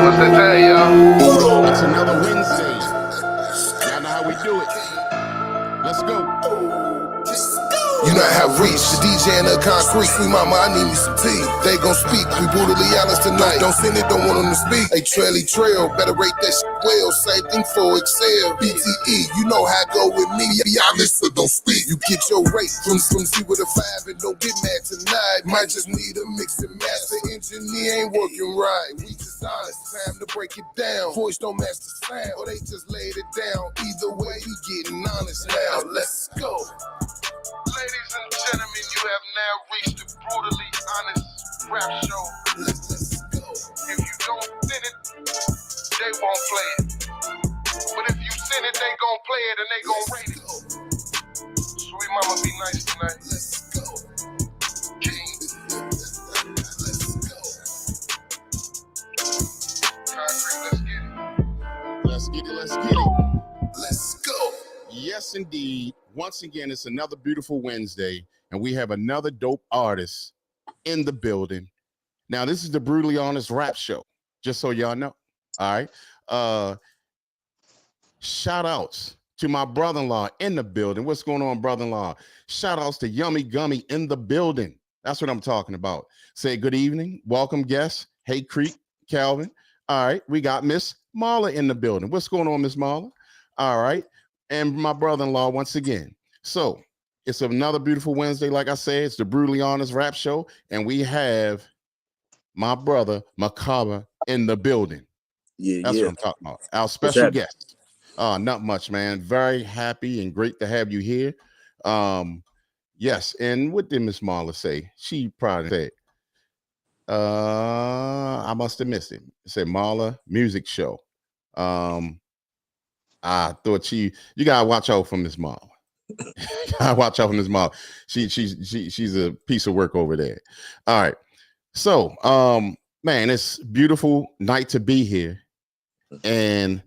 What's that tell y'all? It's another Wednesday. Y'all know how we do it. Let's go. You not have reach, the DJ in the concrete. Sweet mama, I need me some tea. They gon' speak, we brutally honest tonight. Don't send it, don't want them to speak. Hey, trail, better rate that shit well. Same thing for Excel. BTE, you know how I go with me. Be honest, so don't speak. You get your rate from Z with a 5 and don't get mad tonight. Might just need a mix and match. The engineer ain't working right. We just honest, time to break it down. Voice don't match the sound, or they just laid it down. Either way, we getting honest now. Let's go. Ladies and gentlemen, you have now reached the brutally honest rap show. Let's go. If you don't send it, they won't play it. But if you send it, they gon' play it and they gon' rate it. Sweet mama, be nice tonight. Let's go. King. Concrete, let's get it. Let's get it. Let's go. Yes, indeed. Once again, it's another beautiful Wednesday, and we have another dope artist in the building. Now, this is the Brutally Honest Rap Show, just so y'all know. All right. Shout outs to my brother-in-law in the building. What's going on, brother-in-law? Shout outs to Yummy Gummy in the building. That's what I'm talking about. Say good evening. Welcome, guests. Hey, Creek, Calvin. All right. We got Miss Marla in the building. What's going on, Miss Marla? All right. And my brother-in-law once again. So it's another beautiful Wednesday. Like I said, it's the Brutally Honest Rap Show. And we have my brother, MRKBH, in the building. That's what I'm talking about. Our special guest. Not much, man. Very happy and great to have you here. Yes. And what did Miss Marla say? She probably said, I must have missed it. It said Marla Music Show. I thought you gotta watch out for Miss Marla. Watch out for Miss Marla. She's a piece of work over there. All right. So man, it's a beautiful night to be here. And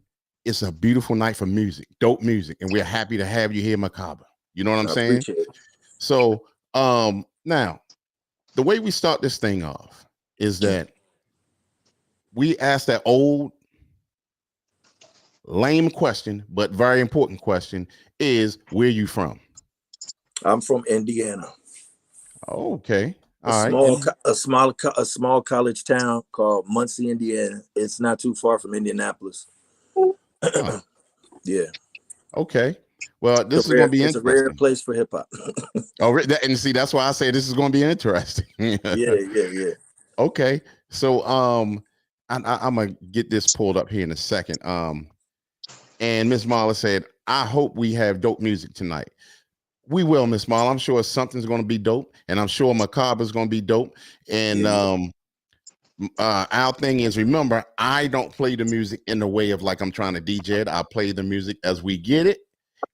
it's a beautiful night for music, dope music. And we're happy to have you here, MRKBH. You know what I'm saying? So now the way we start this thing off is that we ask that old lame question, but very important question is, where you from? I'm from Indiana. Oh, okay. A small college town called Muncie, Indiana. It's not too far from Indianapolis. Yeah. Okay. Well, this is going to be interesting. It's a rare place for hip hop. And see, that's why I say this is going to be interesting. Yeah. Okay. So I'm gonna get this pulled up here in a second. And Miss Marla said, I hope we have dope music tonight. We will, Miss Marla. I'm sure something's going to be dope, and I'm sure MRKBH is going to be dope. And our thing is, remember, I don't play the music in the way of like I'm trying to DJ it. I play the music as we get it,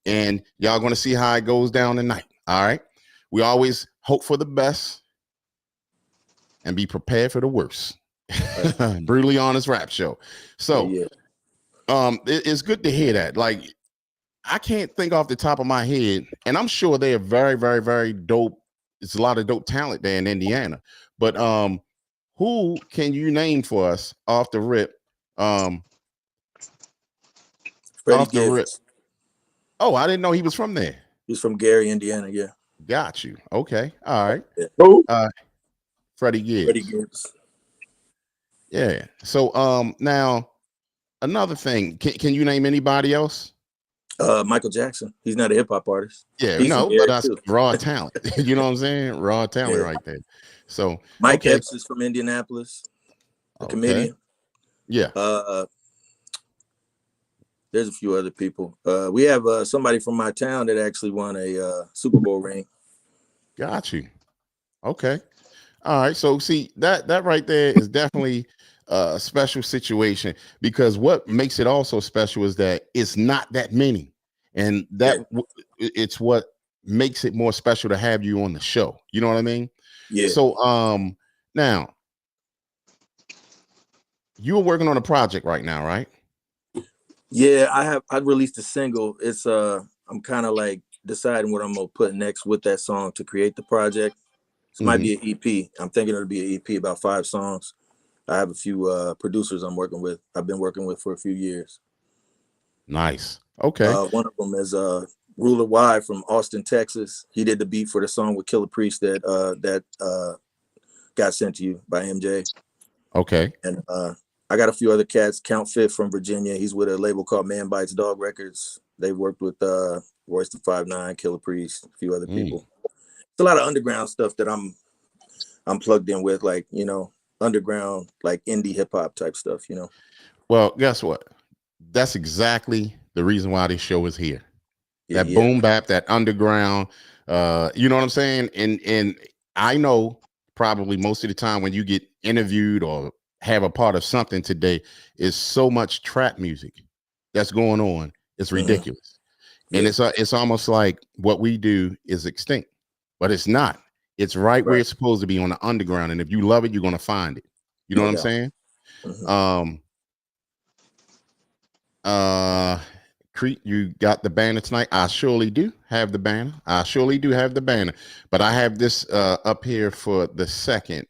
and y'all going to see how it goes down tonight. All right. We always hope for the best and be prepared for the worst. Brutally Honest Rap Show. So it's good to hear that. Like, I can't think off the top of my head, and I'm sure they are very, very, very dope. It's a lot of dope talent there in Indiana. But who can you name for us off the rip? Freddie Gibbs. Oh, I didn't know he was from there. He's from Gary, Indiana. Yeah. Got you. Okay. All right. Who? Freddie Gibbs. Freddie Gibbs. Yeah. So now another thing. Can you name anybody else? Michael Jackson. He's not a hip hop artist. Yeah, no, but that's raw talent. You know what I'm saying? Raw talent right there. So Mike Epps is from Indianapolis, a comedian. Yeah. There's a few other people. We have somebody from my town that actually won a Super Bowl ring. Got you. Okay. All right. So see, that right there is definitely a special situation, because what makes it also special is that it's not that many, and that it's what makes it more special to have you on the show. You know what I mean? Yeah. So now you are working on a project right now, right? Yeah, I released a single. It's I'm kind of like deciding what I'm gonna put next with that song to create the project. This might be an EP. I'm thinking it'll be an EP about 5 songs. I have a few producers I'm working with. I've been working with for a few years. Nice. Okay. One of them is Ruler Y from Austin, Texas. He did the beat for the song with Killer Priest that got sent to you by MJ. Okay. And I got a few other cats. Count Fifth from Virginia. He's with a label called Man Bites Dog Records. They've worked with Royce the 5'9", Killer Priest, a few other people. It's a lot of underground stuff that I'm plugged in with, like, you know, underground, like indie hip hop type stuff, you know. Well, guess what? That's exactly the reason why this show is here. Yeah, That boom bap, that underground, you know what I'm saying? And I know probably most of the time when you get interviewed or have a part of something today is so much trap music that's going on. It's ridiculous. And it's almost like what we do is extinct, but it's not. It's right where it's supposed to be, on the underground. And if you love it, you're going to find it. You know what I'm saying? Creek, you got the banner tonight. I surely do have the banner. But I have this up here for the second.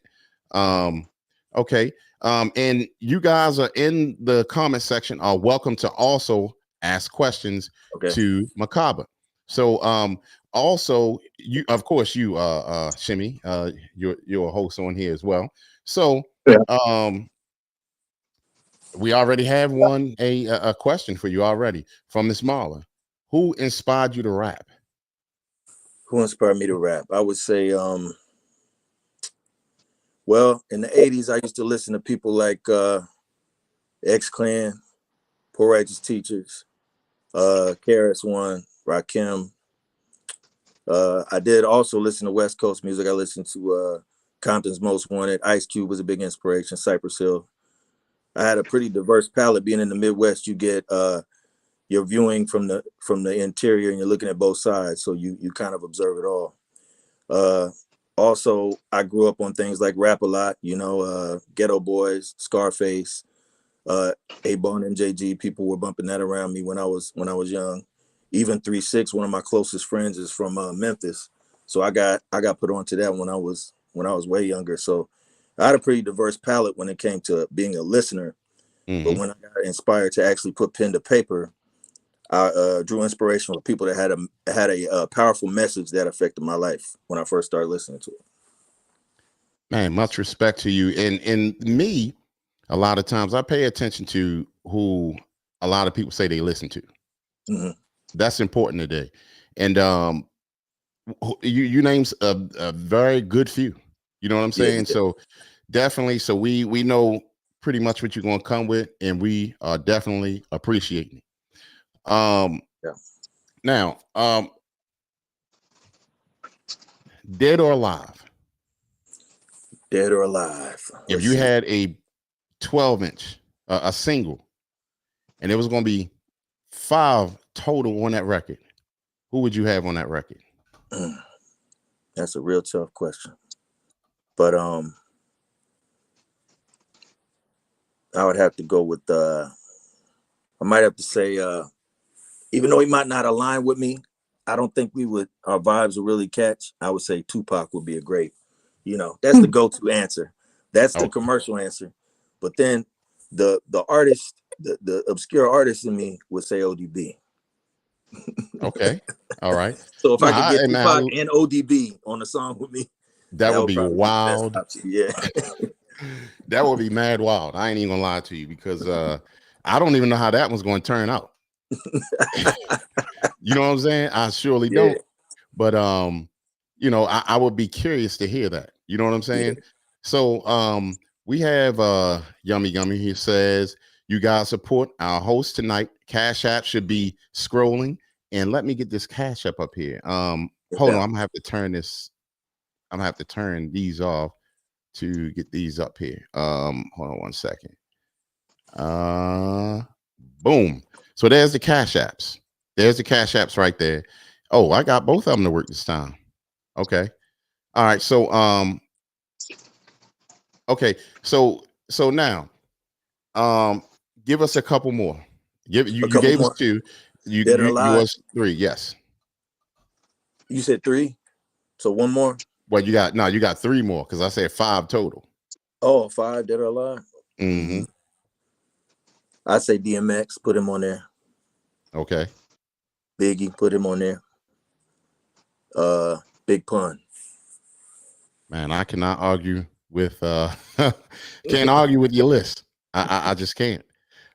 Okay. And you guys are in the comment section are welcome to also ask questions to Macabre. So also you, of course, you Shimmy, you're a host on here as well. So we already have a question for you already from Miss Marla. Who inspired you to rap? Who inspired me to rap? I would say, well, in the 80s, I used to listen to people like X-Clan, Poor Righteous Teachers, KRS-One, Rakim. I did also listen to West Coast music. I listened to Compton's Most Wanted. Ice Cube was a big inspiration. Cypress Hill. I had a pretty diverse palette. Being in the Midwest, you get your viewing from the interior, and you're looking at both sides, so you kind of observe it all. Also, I grew up on things like Rap a Lot, you know, Ghetto Boys, Scarface, A-Bone, MJG. People were bumping that around me when I was young. Even 3-6, one of my closest friends, is from Memphis, so I got put onto that when I was way younger. So I had a pretty diverse palette when it came to being a listener. But when I got inspired to actually put pen to paper, I drew inspiration with people that had a powerful message that affected my life when I first started listening to it. Man, much respect to you. And me, a lot of times I pay attention to who a lot of people say they listen to. That's important today. And you named a very good few. You know what I'm saying? Yeah. So definitely. So we know pretty much what you're going to come with, and we are definitely appreciating it. Now, dead or alive? Dead or alive. If you had a 12-inch, a single, and it was going to be 5 total on that record, who would you have on that record? That's a real tough question. But I would have to go with I might have to say, even though he might not align with me, I don't think our vibes would really catch. I would say Tupac would be a great, you know, that's the go-to answer. That's the commercial answer. But then the artist, the obscure artist in me would say ODB. Okay. All right. So if I could get Tupac and ODB on a song with me, that would be wild. Yeah. That would be mad wild. I ain't even gonna lie to you, because I don't even know how that one's going to turn out. You know what I'm saying? I surely don't. But you know, I would be curious to hear that. You know what I'm saying? So we have Yummy Yummy. He says, you guys support our host tonight. Cash App should be scrolling. And let me get this Cash App up here. Hold on, I'm gonna have to turn this. I'm gonna have to turn these off to get these up here. Hold on one second. Boom. So there's the Cash Apps. There's the Cash Apps right there. Oh, I got both of them to work this time. Okay. All right. So okay. So now give us a couple more. You gave us 2. You was 3. Yes. You said 3. So one more. Well, you got 3 more, because I said 5 total. Oh, 5 Dead or Alive. Mm-hmm. I'd say DMX, put him on there. Okay. Biggie, put him on there. Big Pun. Man, I cannot argue with can't argue with your list. I just can't.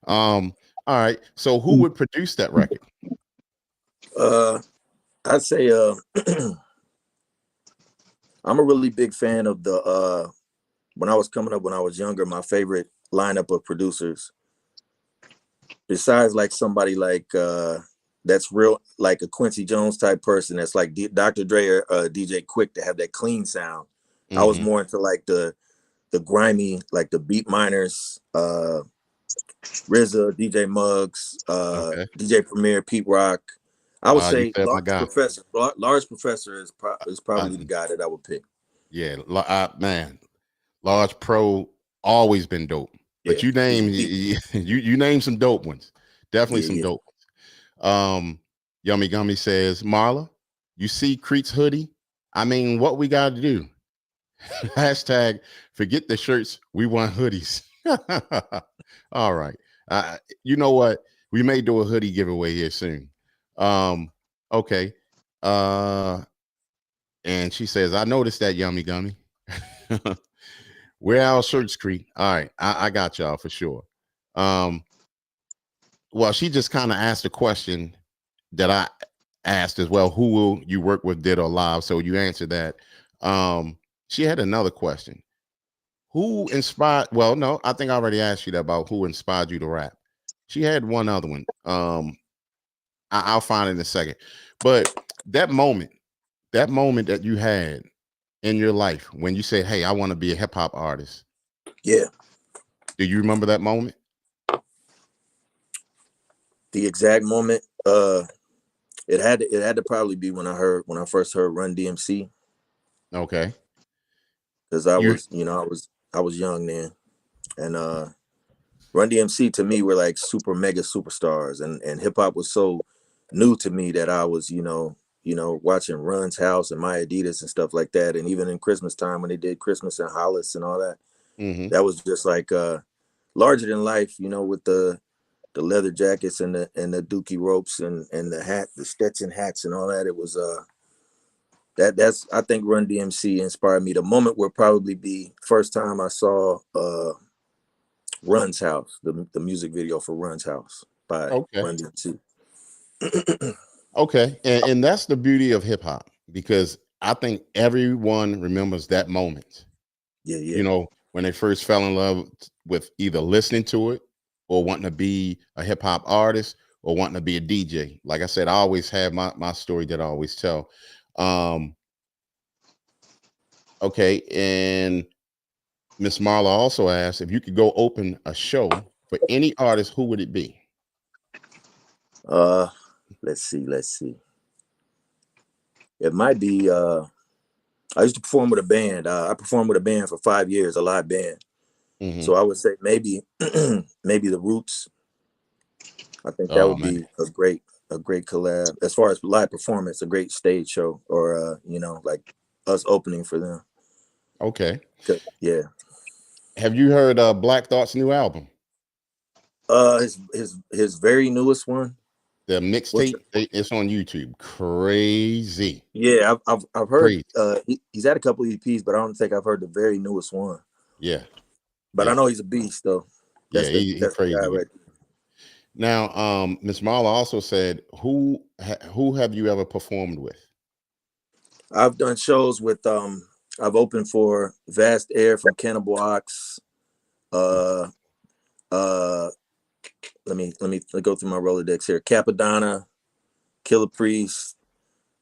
All right. So who would produce that record? I'd say I'm a really big fan of the when I was coming up when I was younger, my favorite lineup of producers, besides like somebody like that's real, like a Quincy Jones type person that's like Dr. Dre or DJ Quick, to have that clean sound. I was more into like the grimy, like the Beat Miners, RZA, DJ Muggs, DJ Premier, Pete Rock. I would say Large Professor is probably the guy that I would pick. Yeah, man, Large Pro always been dope. But you name you name some dope ones. Definitely some dope ones. Yummy Gummy says, Marla, you see Creek's hoodie? I mean, what we got to do? Hashtag forget the shirts. We want hoodies. All right. You know what? We may do a hoodie giveaway here soon. Okay. And she says, I noticed that, Yummy Gummy. Wear our shirts, Creek. All right. I got y'all for sure. Well, she just kind of asked a question that I asked as well. Who will you work with, dead or alive? So you answered that. She had another question. Who inspired? Well, no, I think I already asked you that about who inspired you to rap. She had one other one. I'll find it in a second. But that moment that you had in your life when you said, hey, I want to be a hip hop artist. Yeah. Do you remember that moment? The exact moment. It had to probably be when I first heard Run DMC. Okay. Because I was young then. And Run DMC to me were like super mega superstars, and hip hop was so new to me that I was, watching Run's House and My Adidas and stuff like that. And even in Christmas time when they did Christmas in Hollis and all that, that was just like larger than life, with the leather jackets and the dookie ropes and the Stetson hats and all that. It was that's I think Run DMC inspired me. The moment will probably be first time I saw Run's House, the music video for Run's House by Run DMC. Okay. And that's the beauty of hip hop, because I think everyone remembers that moment. Yeah. When they first fell in love with either listening to it or wanting to be a hip hop artist or wanting to be a DJ. Like I said, I always have my story that I always tell. Okay. And Miss Marla also asked, if you could go open a show for any artist, who would it be? Let's see. It might be I used to perform with a band. I performed with a band for 5 years, a live band. So I would say maybe the Roots. I think that would be a great collab. As far as live performance, a great stage show, or like us opening for them. Okay. Yeah. Have you heard Black Thought's new album? His very newest one. The mixtape, it's on YouTube. Crazy. Yeah, I've heard. He's had a couple of EPs, but I don't think I've heard the very newest one. Yeah, but I know he's a beast, though. That's he's crazy. Right. Now, Miss Marla also said, who have you ever performed with? I've done shows with. I've opened for Vast Air from Cannibal Ox. Let me go through my Rolodex here. Capadonna, Killer Priest,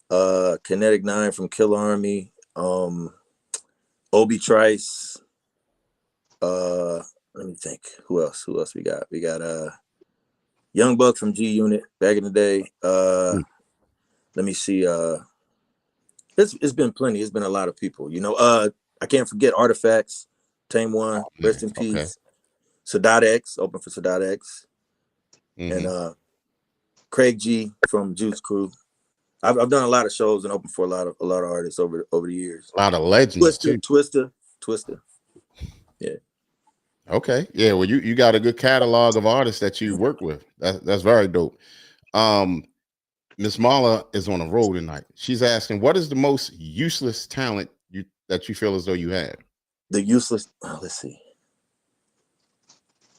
Kinetic 9 from Kill Army, Obi Trice. Let me think. Who else we got? We got Young Buck from G Unit back in the day. Let me see. It's been plenty. It's been a lot of people. I can't forget Artifacts, Tame One, rest in peace. Sadat X, open for Sadat X. And Craig G from Juice Crew. I've done a lot of shows and opened for a lot of artists over the years. A lot of legends. Twister. Yeah. Okay. Yeah. Well, you got a good catalog of artists that you work with. That's very dope. Miss Marla is on a roll tonight. She's asking, what is the most useless talent that you feel as though you have? The useless. Oh, let's see.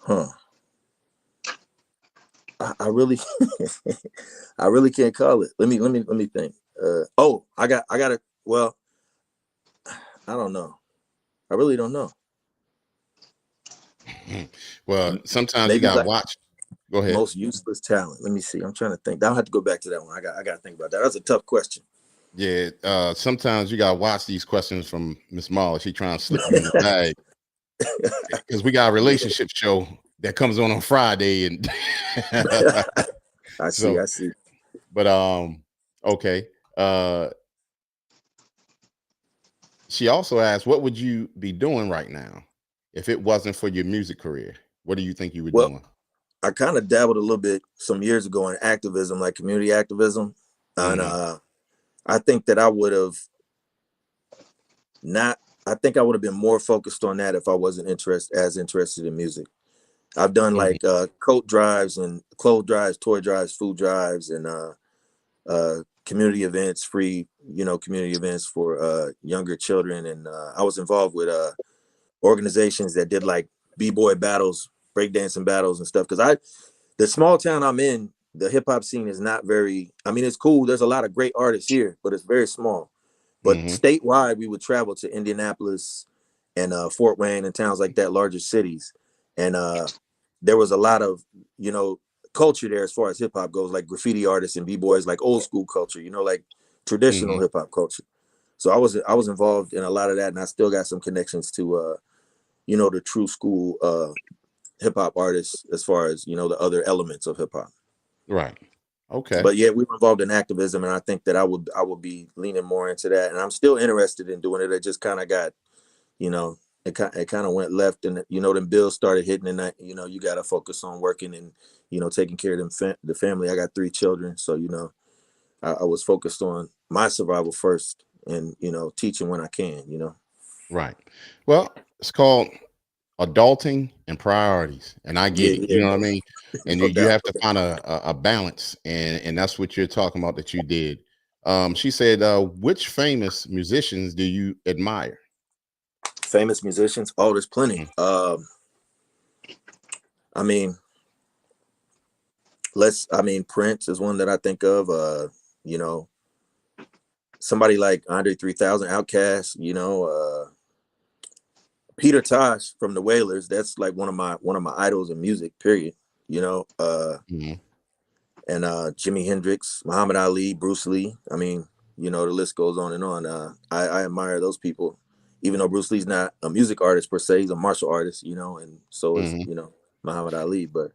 Huh. I really, I really can't call it. Let me think. I got it. Well, I don't know. I really don't know. Well, sometimes you Maybe gotta like watch. Go ahead. most useless talent. Let me see. I'm trying to think. I'll have to go back to that one. I got to think about that. That's a tough question. Yeah. Sometimes you gotta watch these questions from Miss Marla. She trying to slip you in the bag because we got a relationship show that comes on Friday, and I see. so. I see. But okay. She also asked, what would you be doing right now if it wasn't for your music career? What do you think you were Well, doing? I kind of dabbled a little bit some years ago in activism, like community activism, and I think that I would have not. I think I would have been more focused on that if I wasn't interested in music. I've done like coat drives and clothes drives, toy drives, food drives, and community events, free, community events for younger children. And I was involved with organizations that did like b-boy battles, breakdancing battles and stuff. Because the small town I'm in, the hip hop scene is not very, I mean, it's cool. There's a lot of great artists here, but it's very small. But statewide, we would travel to Indianapolis and Fort Wayne and towns like that, larger cities. And there was a lot of, culture there as far as hip hop goes, like graffiti artists and b-boys, like old school culture, like traditional hip hop culture. So I was involved in a lot of that, and I still got some connections to the true school hip hop artists as far as the other elements of hip hop. Right. Okay. But yeah, we were involved in activism, and I think that I would be leaning more into that, and I'm still interested in doing it. It just kind of got, it kind of went left, and them bills started hitting, and you got to focus on working and taking care of the family. I got 3 children, so I was focused on my survival first, and teaching when I can. Right. Well, it's called adulting and priorities, and I get Yeah, it. yeah, You know what I mean? And no you doubt. have to find a balance, and that's what you're talking about that you did. She said, which famous musicians do you admire? Famous musicians? Oh, there's plenty. I mean, Prince is one that I think of. Somebody like Andre 3000, Outkast. Peter Tosh from the Wailers. That's like one of my idols in music. Period. And Jimi Hendrix, Muhammad Ali, Bruce Lee. I mean, the list goes on and on. I admire those people, even though Bruce Lee's not a music artist per se. He's a martial artist, and so is Muhammad Ali. But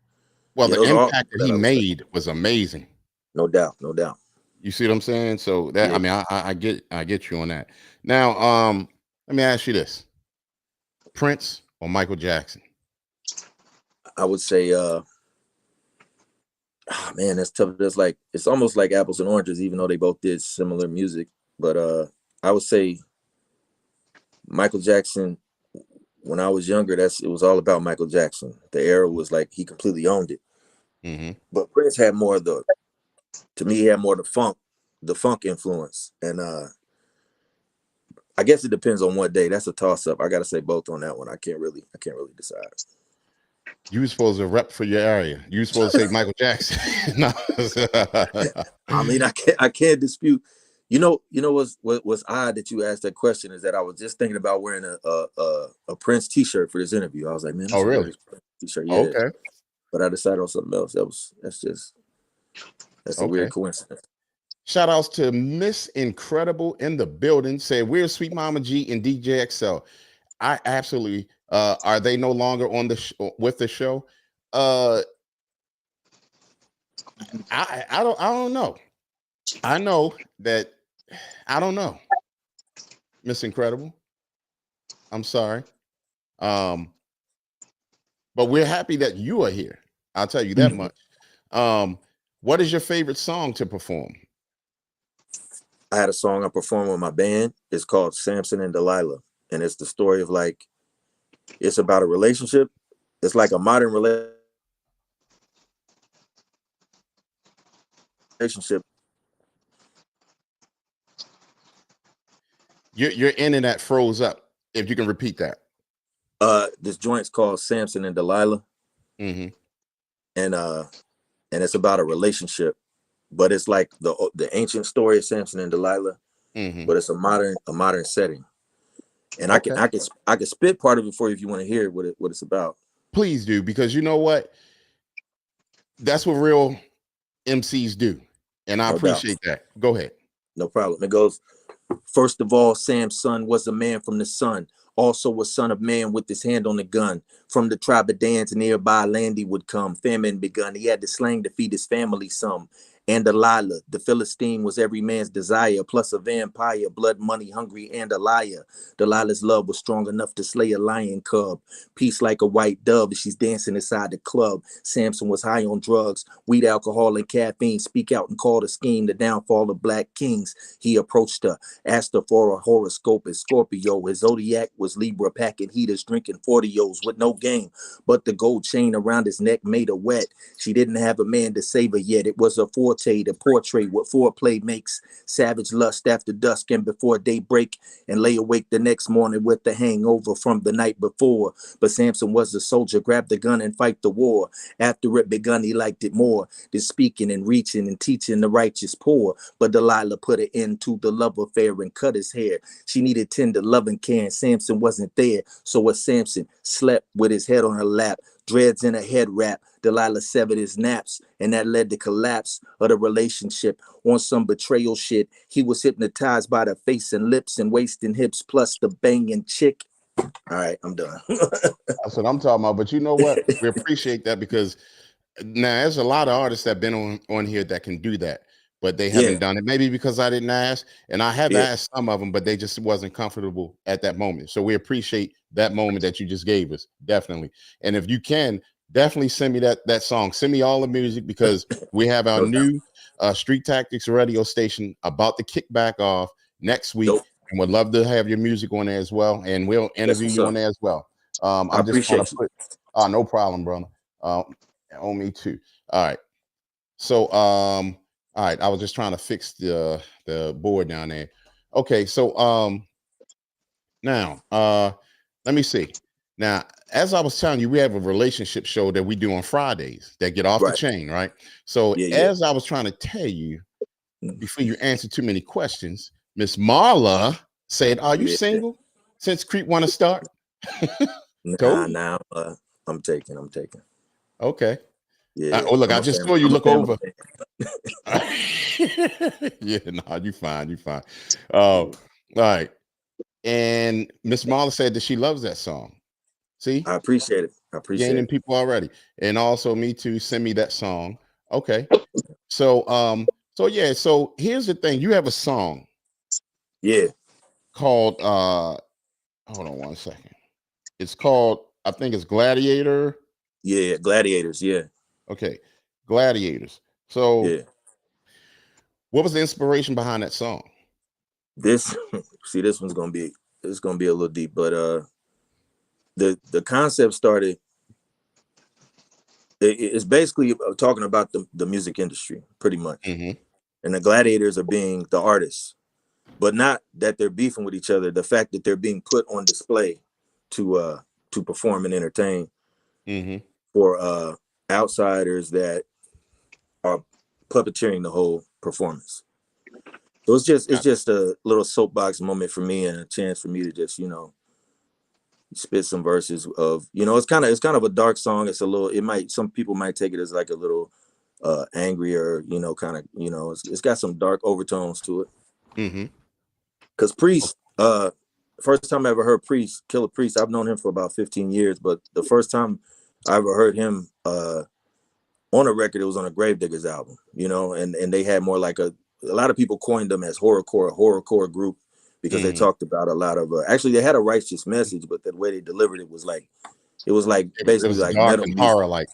Well, yeah, the those are all impact that that he I respect. made was amazing. No doubt, no doubt. You see what I'm saying? So that Yeah. I mean, I get you on that. Now, let me ask you this: Prince or Michael Jackson? I would say, man, that's tough. It's almost like apples and oranges, even though they both did similar music. But I would say Michael Jackson. When I was younger, it was all about Michael Jackson. The era was like he completely owned it. But Prince had more of to me, he had more of the funk influence. And I guess it depends on what day. That's a toss up. I gotta say both on that one. I can't really decide. You were supposed to rep for your area. You were supposed to say Michael Jackson. No. I mean, I can't dispute. What's odd that you asked that question is that I was just thinking about wearing a Prince T-shirt for this interview. I was like, man, I Oh, should wear really? this Prince T-shirt. Yeah, Okay. but I decided on something else. That's a weird coincidence. Shout outs to Miss Incredible in the building. Said, we're Sweet Mama G and DJ XL. I absolutely are they no longer on with the show? I don't know. I know that I don't know. Miss Incredible. I'm sorry. But we're happy that you are here. I'll tell you that much. What is your favorite song to perform? I had a song I performed with my band. It's called Samson and Delilah. And it's the story of like It's about a relationship. It's like a modern relationship. Your internet froze up. If you can repeat that. This joint's called Samson and Delilah, Mm-hmm. and it's about a relationship, but it's like the ancient story of Samson and Delilah, Mm-hmm. but it's a modern setting. And Okay. I can spit part of it for you if you want to hear what it's about. Please do, because you know what? That's what real MCs do. And I No doubt. appreciate that. Go ahead. No problem. It goes, first of all, Sam's son was a man from the sun, also a son of man with his hand on the gun. From the tribe of Dan to nearby land he would come. Famine begun. He had to slang to feed his family some. And Delilah, the Philistine, was every man's desire, plus a vampire, blood, money, hungry, and a liar. Delilah's love was strong enough to slay a lion cub. Peace like a white dove as she's dancing inside the club. Samson was high on drugs, weed, alcohol, and caffeine. Speak out and call the scheme, the downfall of black kings. He approached her, asked her for a horoscope as Scorpio. His zodiac was Libra, packing heaters, drinking 40-os with no game. But the gold chain around his neck made her wet. She didn't have a man to save her yet. It was a forte to portray what foreplay makes. Savage lust after dusk and before daybreak, and lay awake the next morning with the hangover from the night before. But Samson was a soldier, grabbed the gun and fight the war. After it begun, he liked it more than speaking and reaching and teaching the righteous poor. But Delilah put an end to the love affair and cut his hair. She needed tender love and care, and Samson wasn't there. So as Samson slept with his head on her lap, dreads in a head wrap, Delilah severed his naps, and that led to collapse of the relationship. On some betrayal shit, he was hypnotized by the face and lips and waist and hips, plus the banging chick. All right, I'm done. That's what I'm talking about. But you know what? We appreciate that, because now there's a lot of artists that have been on here that can do that, but they haven't done it. Maybe because I didn't ask, and I have asked some of them, but they just wasn't comfortable at that moment. So we appreciate that moment that you just gave us, definitely. And if you can, definitely send me that song. Send me all the music, because we have our new Street Tactics radio station about to kick back off next week. Dope. And would love to have your music on there as well, and we'll interview you on there as well. I'm just going to put. No problem, brother. On me too. All right. So all right, I was just trying to fix the board down there. Okay, so now let me see. Now, as I was telling you, we have a relationship show that we do on Fridays that get off the chain, right? So as I was trying to tell you, before you answer too many questions, Miss Marla said, "Are you single since Creep want to start?" Nah, I'm taking. Okay. Yeah. Oh, look, I just saw you look over. Yeah, no, you fine. You fine. All right. And Miss Marla said that she loves that song. See? I appreciate it. Gaining people already. And also me too. Send me that song. Okay. So yeah, so here's the thing. You have a song. Yeah. Called hold on one second. It's called, I think it's Gladiator. Yeah, Gladiators, yeah. Okay. Gladiators. So what was the inspiration behind that song? This one's gonna be a little deep, but the concept started. It's basically talking about the music industry, pretty much, and the gladiators are being the artists, but not that they're beefing with each other. The fact that they're being put on display to perform and entertain for outsiders that are puppeteering the whole performance. So it's just a little soapbox moment for me, and a chance for me to just, spit some verses of, it's kind of a dark song. It's a little, some people might take it as like a little angrier, kind of, it's got some dark overtones to it. Because Priest, first time I ever heard Priest, Killer Priest, I've known him for about 15 years, but the first time I ever heard him on a record, it was on a Gravediggers album, and they had more like a lot of people coined them as horrorcore group, because they talked about a lot of actually they had a righteous message, but the way they delivered it was like basically like dark metal and music. horror, like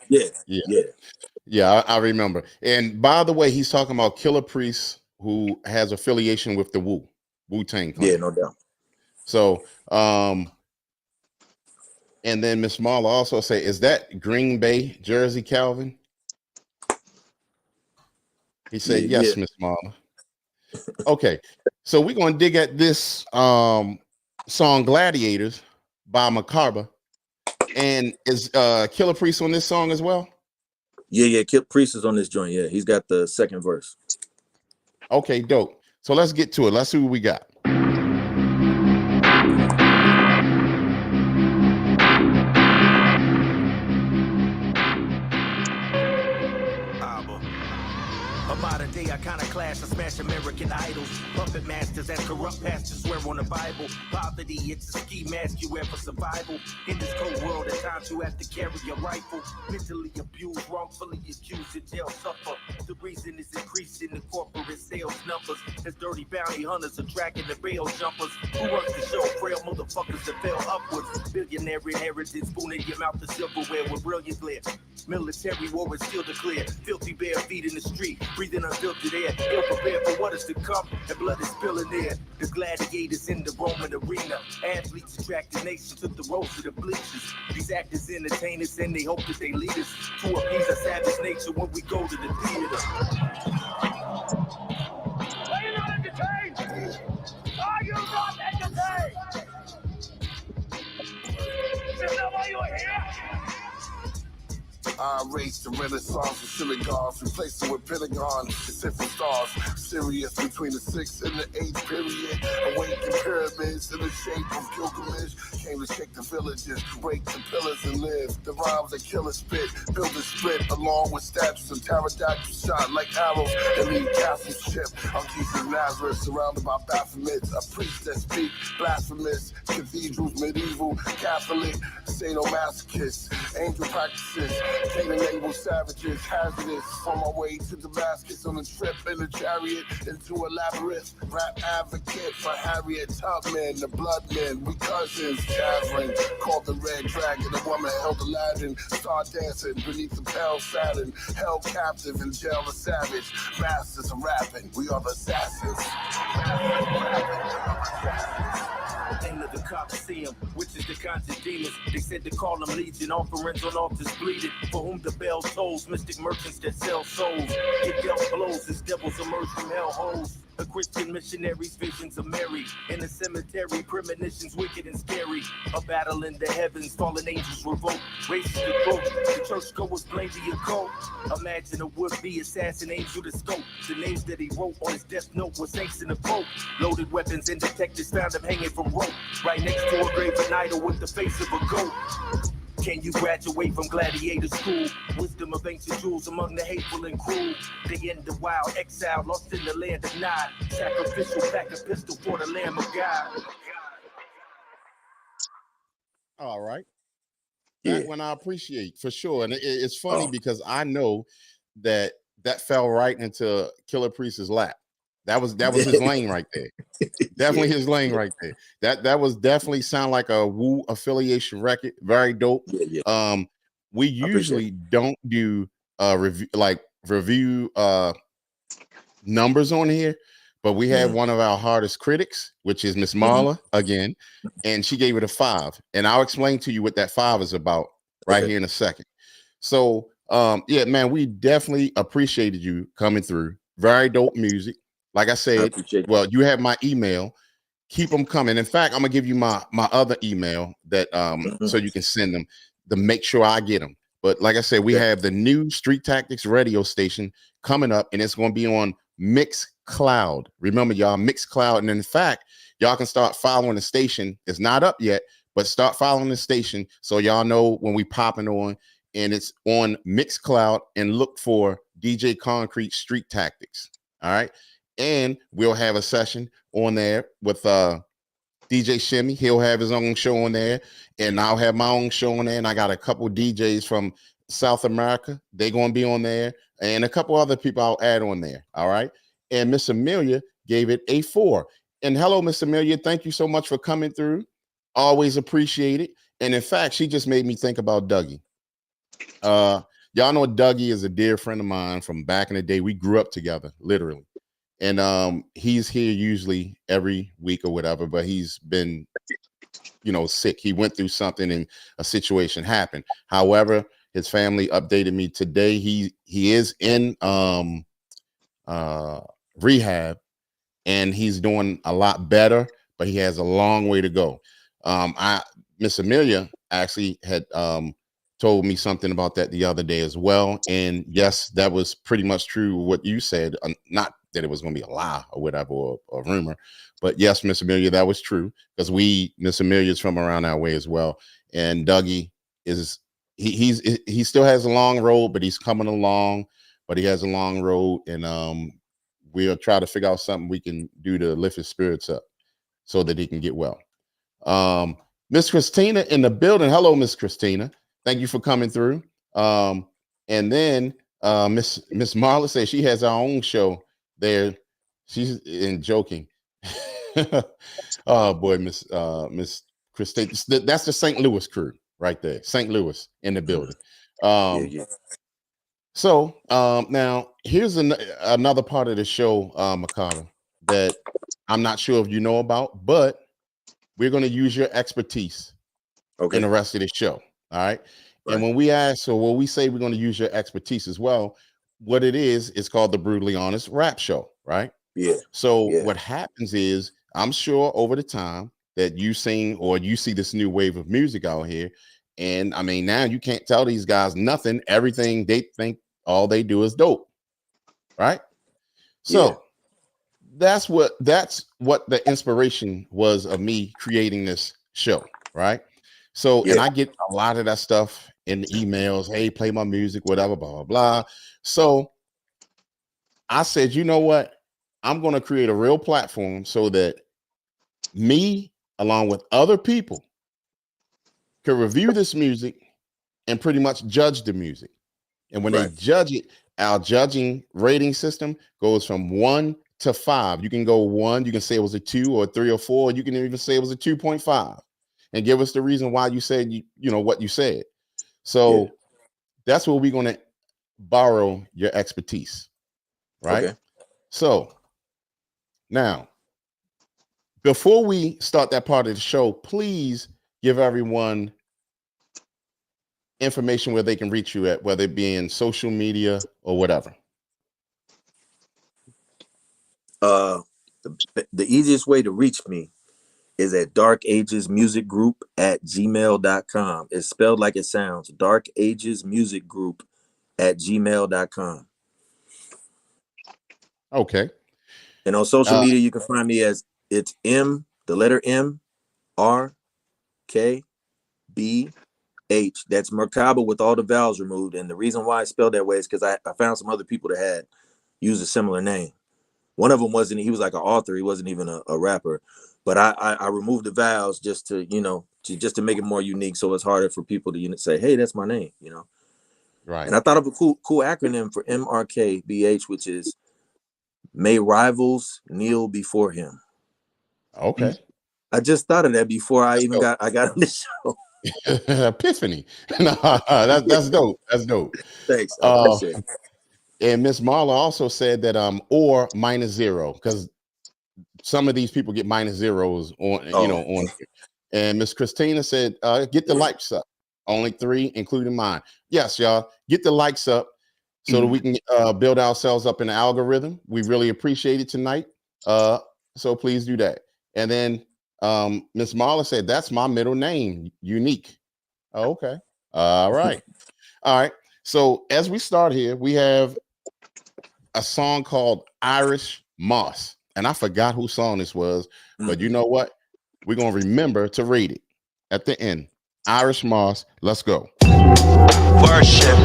yeah, I remember. And by the way, he's talking about Killer Priest, who has affiliation with the Wu-Tang Clan. Yeah, no doubt. So And then Miss Marla also say, is that Green Bay jersey, Calvin? He said, Yeah. yes, Miss Marla. Okay, so we're gonna dig at this song Gladiators by Macabre. And is Killer Priest on this song as well? Yeah. Kip Priest is on this joint. Yeah, he's got the second verse. Okay, dope. So let's get to it. Let's see what we got. A modern day iconoclast, I smash American idols. Puppet masters as corrupt pastors swear on the Bible. Poverty, it's a ski mask you wear for survival. In this cold world, at times you have to carry a rifle. Mentally abused, wrongfully accused, in jail suffer. The reason is increasing the corporate sales numbers. As dirty bounty hunters are tracking the bail jumpers. Who works to show frail motherfuckers that fell upwards. Billionaire inheritance, spoon in your mouth, the silverware with brilliant glare. Military war is still declared. Filthy bare feet in the street, breathing unfiltered air. Ill prepared for what is to come, and blood is spilling there. The gladiators in the Roman arena. Athletes attract the nation, took the road to the bleachers. These actors entertain us, and they hope that they lead us to appease our savage nature when we go to the theater. Are you not entertained? Are you not entertained? Is that why you're here? I race the renaissance with synagogues, replace it with Pentagon, Pacific stars, Sirius between the 6th and the 8th period, awakened pyramids in the shape of Gilgamesh, came to shake the villages, break the pillars and live, the rhymes that kill a spit, build a split, along with statues and pterodactyls shot like arrows, and lead castles ship, on keys of Nazareth, surrounded by Baphomets, a priest that speak, blasphemous, cathedrals, medieval, Catholic, sadomasochist, angel practices, Canaan-able savages, hazardous. On my way to Damascus on a trip in a chariot into a labyrinth. Rap advocate for Harriet Tubman, the Bloodmen. We cousins, Catherine, called the Red Dragon. The woman held Aladdin, star dancing beneath the pale satin. Held captive in jail, a savage. Masters of rapping, we are the assassins. End of the Coliseum, which is the conjured demons. They said to call them legion, offerings on altars bleeding. For whom the bell tolls, mystic merchants that sell souls. Get dealt blows as devils emerge from hell holes. A Christian missionary's visions of Mary. In the cemetery, premonitions wicked and scary. A battle in the heavens, fallen angels revolt. Races the throat, the churchgoers blame the occult. Imagine a would-be assassin angel to scope. The names that he wrote on his death note were saints in the Pope. Loaded weapons and detectives found him hanging from rope. Right next to a graven idol with the face of a goat. Can you graduate from gladiator school? Wisdom of ancient jewels among the hateful and cruel. They end the wild exile, lost in the land of Nod. Sacrificial pack a pistol for the Lamb of God. All right. Yeah. That one I appreciate for sure. And it's funny because I know that fell right into Killer Priest's lap. That was his lane right there. Definitely his lane right there. That was definitely sound like a Woo affiliation record. Very dope. Yeah. We usually don't do review numbers on here, but we had one of our hardest critics, which is Miss Marla again, and she gave it a 5. And I'll explain to you what that 5 is about right here in a second. So yeah, man, we definitely appreciated you coming through. Very dope music. Like I said, well, you have my email. Keep them coming. In fact, I'm gonna give you my other email that so you can send them to make sure I get them. But like I said, we have the new Street Tactics radio station coming up, and it's gonna be on Mixcloud. Remember, y'all, Mixcloud. And in fact, y'all can start following the station. It's not up yet, but start following the station so y'all know when we popping on. And it's on Mixcloud, and look for DJ Concrete Street Tactics. All right. And we'll have a session on there with DJ Shimmy. He'll have his own show on there, and I'll have my own show on there. And I got a couple DJs from South America. They're going to be on there, and a couple other people I'll add on there. All right. And Miss Amelia gave it a 4. And hello, Miss Amelia. Thank you so much for coming through. Always appreciate it. And in fact, she just made me think about Dougie. Y'all know Dougie is a dear friend of mine from back in the day. We grew up together, literally. And he's here usually every week or whatever, but he's been sick. He went through something and a situation happened. However, his family updated me today. He is in rehab, and he's doing a lot better, but he has a long way to go. Miss Amelia actually had told me something about that the other day as well. And yes, that was pretty much true what you said. Not that it was going to be a lie or whatever, or a rumor, but yes, Miss Amelia, that was true, because Miss Amelia is from around our way as well. And Dougie is, he still has a long road, but he's coming along, but he has a long road. And we'll try to figure out something we can do to lift his spirits up so that he can get well. Miss Christina in the building. Hello, Miss Christina. Thank you for coming through. And then Miss Marla says she has her own show there. She's in joking. Oh boy, Miss Christina. That's the St. Louis crew right there. St. Louis in the building. Yeah. So now here's another part of the show, Makata, that I'm not sure if you know about, but we're going to use your expertise in the rest of the show. All right. And when we say we're going to use your expertise as well, what it is, it's called the Brutally Honest Rap Show, right? Yeah. So what happens is, I'm sure over the time that you sing or you see this new wave of music out here, and I mean, now you can't tell these guys nothing. Everything they think, all they do is dope, right? So that's what the inspiration was of me creating this show, right? So, and I get a lot of that stuff in the emails. Hey, play my music, whatever, blah, blah, blah. So I said, you know what? I'm going to create a real platform so that me, along with other people, can review this music and pretty much judge the music. And when they judge it, our judging rating system goes from 1 to 5. You can go 1, you can say it was a 2 or 3 or 4. You can even say it was a 2.5 and give us the reason why you said, you know, what you said. So that's where we're going to borrow your expertise. Right. Okay. So now, before we start that part of the show, please give everyone information where they can reach you at, whether it be in social media or whatever. The easiest way to reach me is at darkagesmusicgroup@gmail.com. It's spelled like it sounds, darkagesmusicgroup@gmail.com. Okay. And on social media, you can find me as it's the letter MRKBH. That's Merkaba with all the vowels removed. And the reason why I spelled that way is because I found some other people that had used a similar name. One of them he was like an author. He wasn't even a rapper. But I removed the vowels just to, just to make it more unique. So it's harder for people to say, hey, that's my name, Right. And I thought of a cool acronym for MRKBH, which is May Rivals Kneel Before Him. Okay. I just thought of that before I got on the show. Epiphany. That's dope. That's dope. Thanks. I appreciate it. And Miss Marla also said that or -0, because some of these people get -0s on, on. And Miss Christina said, get the likes up. Only 3, including mine. Yes, y'all, get the likes up so that we can build ourselves up in the algorithm. We really appreciate it tonight. So please do that. And then Miss Marla said, that's my middle name, Unique. Oh, okay. All right. All right. So as we start here, we have a song called Irish Moss. And I forgot whose song this was, but you know what? We're going to remember to rate it at the end. Irish Moss. Let's go. Worship.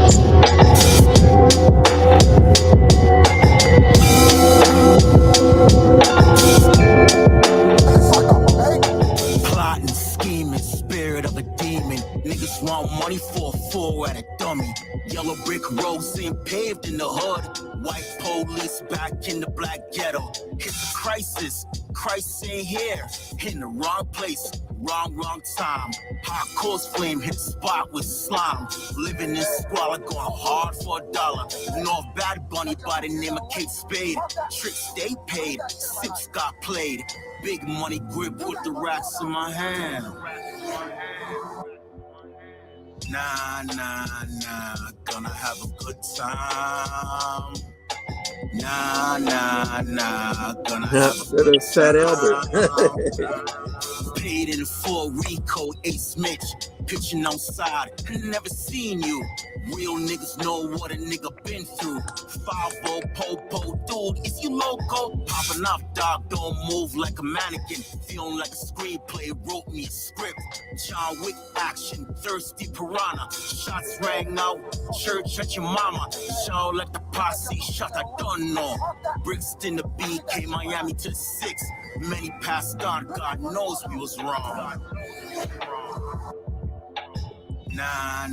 Plotting, scheming, spirit of a demon. Niggas want money for a fool at a dummy. Yellow brick roads seem paved in the hood. White police back in the black ghetto. It's a crisis. Christ ain't here. In the wrong place. Wrong time. Hardcore's flame hit spot with slime. Living in squalor, going hard for $1. North Bad Bunny by the name of Kate Spade. Tricks they paid, sips got played. Big money grip with the racks in my hand. Nah, gonna have a good time. Nah, gonna have a good Fat Albert. time. Paid in full Rico, Ace Mitch. Pitching outside, never seen you. Real niggas know what a nigga been through. 5-0 popo, dude, is you loco? Popping off, dog, don't move like a mannequin. Feeling like a screenplay, wrote me a script. John Wick action, thirsty piranha. Shots rang out, church at your mama. Show like the posse shot, I don't know. Bricks in the BK, Miami to the 6. Many passed on, God knows we was wrong. Nah,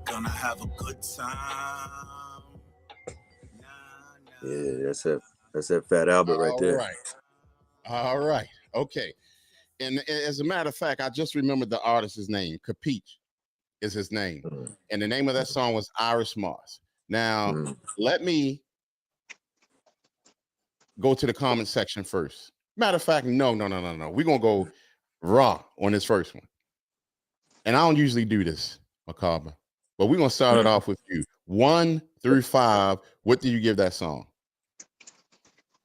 gonna have a good time. Yeah, that's that Fat Albert right there. All right. Okay. And as a matter of fact, I just remembered the artist's name. Capiche is his name. And the name of that song was Iris Moss. Now, let me go to the comment section first. Matter of fact, no. We're going to go raw on this first one. And I don't usually do this, Macabre, but we're going to start it off with you. 1 through 5, what do you give that song?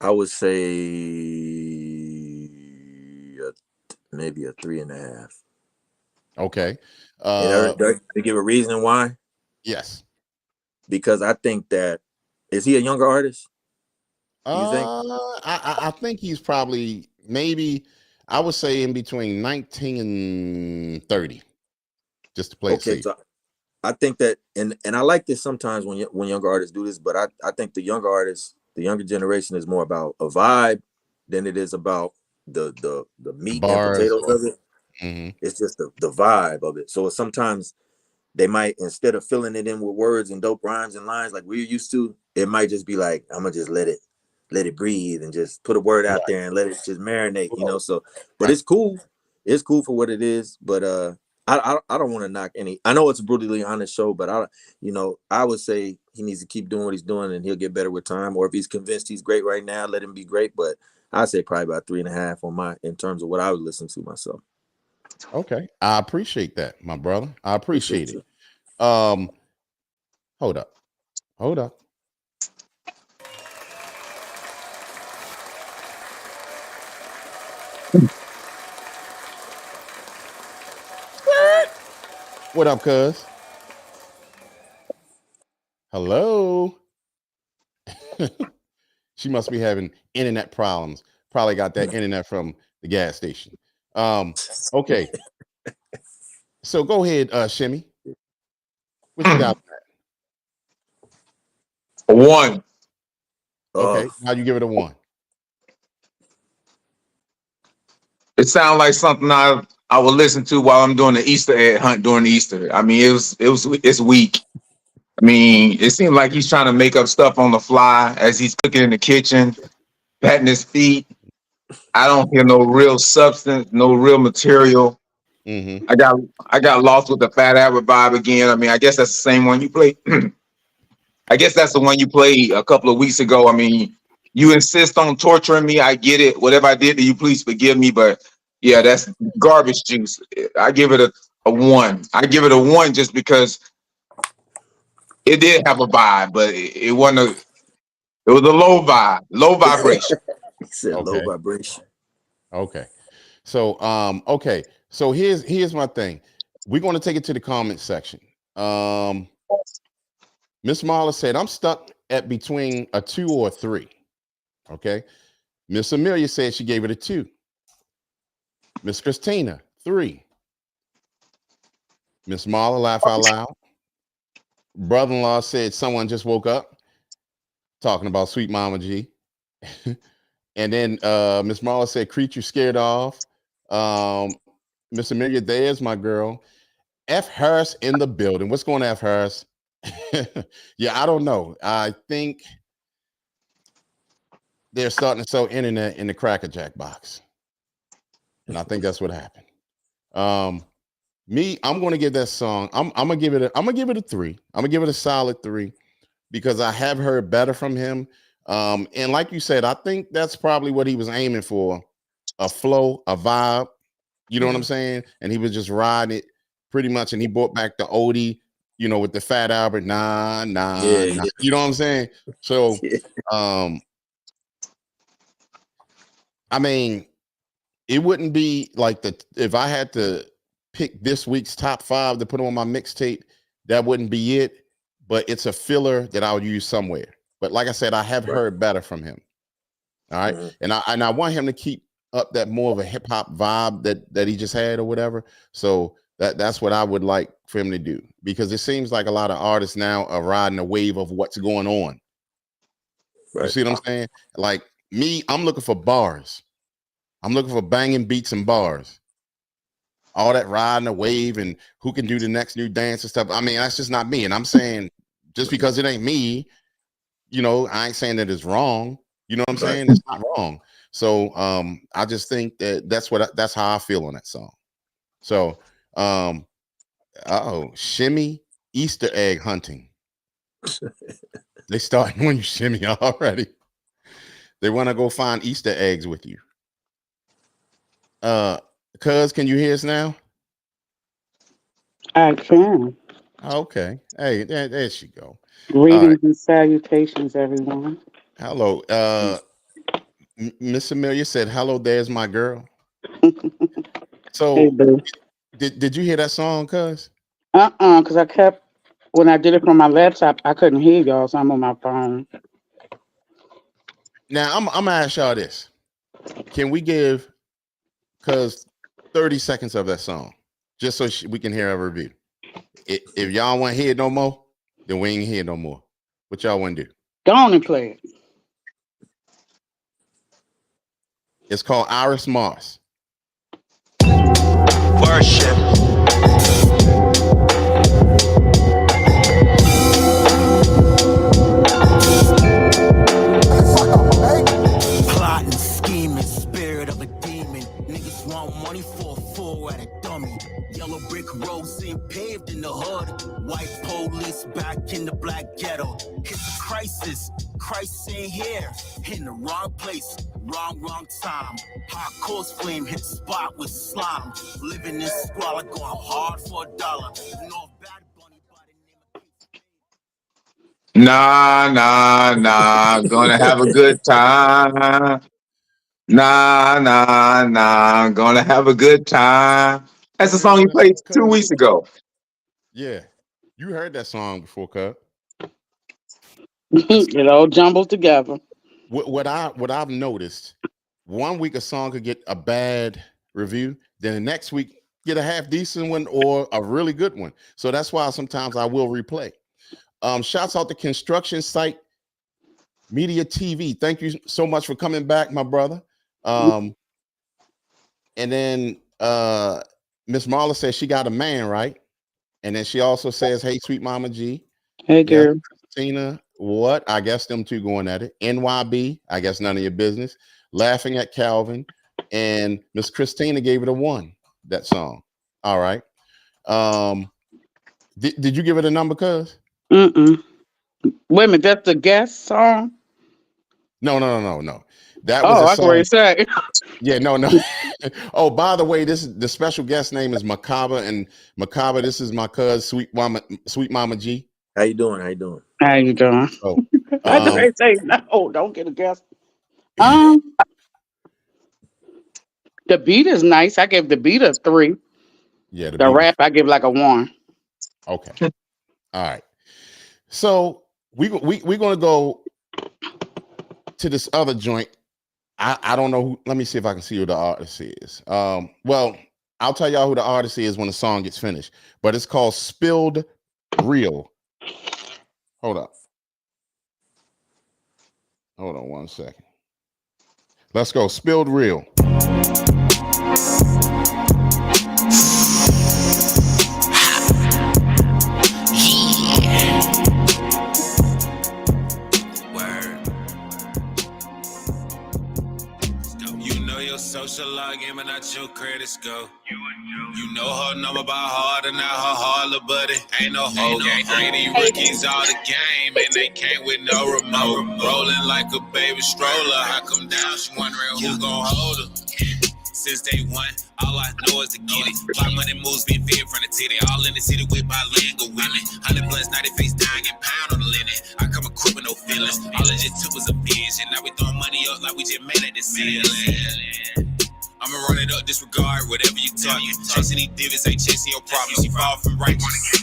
I would say maybe a 3.5. Okay. To give a reason why? Yes. Because I think that, is he a younger artist? You think? I think he's probably maybe, I would say in between 19 and 30. Just to play it safe. So I think that, and I like this sometimes when younger artists do this, but I think the younger artists, the younger generation is more about a vibe than it is about the meat and potatoes of it. Mm-hmm. It's just the vibe of it. So sometimes they might, instead of filling it in with words and dope rhymes and lines like we're used to, it might just be like, I'm gonna just let it breathe and just put a word out there and let it just marinate, you know. So, but it's cool. It's cool for what it is. But I don't want to knock any. I know it's a brutally honest show, but I would say he needs to keep doing what he's doing and he'll get better with time. Or if he's convinced he's great right now, let him be great. But I'd say probably about 3.5 in terms of what I would listen to myself. Okay. I appreciate that, my brother. I appreciate it. Hold up. What up, cuz? Hello. She must be having internet problems. Probably got that internet from the gas station. Okay. So go ahead, Shimmy. What you got? 1. Okay. How you give it a 1? It sounds like something I would listen to while I'm doing the Easter egg hunt during Easter. I mean, it's weak. I mean, it seemed like he's trying to make up stuff on the fly as he's cooking in the kitchen, patting his feet. I don't hear no real substance, no real material. Mm-hmm. I got lost with the Fat Albert vibe again. I mean, I guess that's the same one you played. I guess that's the one you played a couple of weeks ago. I mean, you insist on torturing me. I get it. Whatever I did to you, please forgive me. But yeah, that's garbage juice. I give it a 1. I give it a 1 just because it did have a vibe, but it wasn't it was a low vibe, low vibration. He said low vibration. Okay. So okay. So here's my thing. We're going to take it to the comment section. Miss Marla said, I'm stuck at between a 2 or a 3. Okay. Miss Amelia said she gave it a 2. Miss Christina, 3. Miss Marla, laugh out loud. Brother-in-law said someone just woke up talking about Sweet Mama G. And then Miss Marla said creature scared off. Miss Amelia, there's my girl. F Harris in the building. What's going on, F Harris? Yeah, I don't know. I think they're starting to sell internet in the Cracker Jack box. And I think that's what happened. I'm gonna give that song. I'm gonna give it a 3. I'm gonna give it a solid 3 because I have heard better from him. And like you said, I think that's probably what he was aiming for: a flow, a vibe. You know what I'm saying? And he was just riding it pretty much. And he brought back the oldie, with the Fat Albert, nah. Yeah. You know what I'm saying? So, I mean, it wouldn't be like if I had to pick this week's top 5 to put on my mixtape, that wouldn't be it. But it's a filler that I would use somewhere. But like I said, I have heard better from him. All right. And I want him to keep up that more of a hip hop vibe that he just had or whatever. So that's what I would like for him to do, because it seems like a lot of artists now are riding a wave of what's going on. Right. You see what I'm saying? Like me, I'm looking for bars. I'm looking for banging beats and bars. All that riding a wave and who can do the next new dance and stuff. I mean, that's just not me. And I'm saying just because it ain't me, I ain't saying that it's wrong. You know what I'm saying? It's not wrong. So I just think that's how I feel on that song. So shimmy Easter egg hunting. They starting when you shimmy already. They want to go find Easter eggs with you. Cuz, can you hear us now? I can. Okay. Hey, there she go. Greetings and salutations, everyone. Hello. Miss Amelia said, "Hello, there's my girl." So, Hey, boo. Did you hear that song, cuz? Because when I did it from my laptop, I couldn't hear y'all, so I'm on my phone. Now, I'm gonna ask y'all this: can we give cuz 30 seconds of that song, just so we can hear a review? If y'all want to hear it no more, then we ain't hear no more. What y'all want to do? Go on and play it. It's called Iris Moss. Worship. Plotting, scheming, spirit of a demon. Niggas want money for a fool at a dummy. Yellow brick road seem paved in the hood. White police back in the black ghetto. It's a crisis. Christ ain't here. In the wrong place. Wrong time. Hardcore flame hit spot with slime. Living in squalor, going hard for $1. North Bad Bunny by the name of Nah. Gonna have a good time. Nah. Gonna have a good time. That's the song you played 2 weeks ago. Yeah. You heard that song before, cuz. It all jumbled together. What I've noticed, 1 week a song could get a bad review, then the next week get a half decent one or a really good one. So that's why sometimes I will replay. Shouts out to construction site Media TV. Thank you so much for coming back, my brother. And then Miss Marla says she got a man, right? And then she also says, "Hey, sweet Mama G." Hey, girl. Christina, what? I guess them two going at it. NYB, I guess none of your business. Laughing at Calvin. And Miss Christina gave it a 1, that song. All right. Did you give it a number, cuz? Wait a minute, that's the guest song? No. That was a song. What you say. Yeah, no. Oh, by the way, the special guest name is Macabre, and Macabre, this is my cuz, Sweet Mama G. How you doing? How you doing? Oh, I just say no. Don't get a guest. The beat is nice. I gave the beat a 3. Yeah, the rap I give like a 1. Okay. All right. So we're gonna go to this other joint. I don't know who. Let me see if I can see who the artist is. Well, I'll tell y'all who the artist is when the song gets finished. But it's called Spilled Real. Hold on 1 second. Let's go. Spilled Real. my game and not your credit score. You know her number by heart and not her heart, little buddy. Ain't no hoe game. 3D rookies all the game and they came with no remote. Rolling like a baby stroller. I come down, she wondering who gon' hold her. Since day one, all I know is to get it. Block money moves, been fit from the titty. All in the city with bilingual women. 100 plus, 90 face dying and pound on the linen. I come equipped with no feelings. All it just took was a vision. Now we throwing money up like we just made it this ceiling. I'ma run it up, disregard whatever you talking. Chasing these divots ain't chasing your problems. You fall from righteous.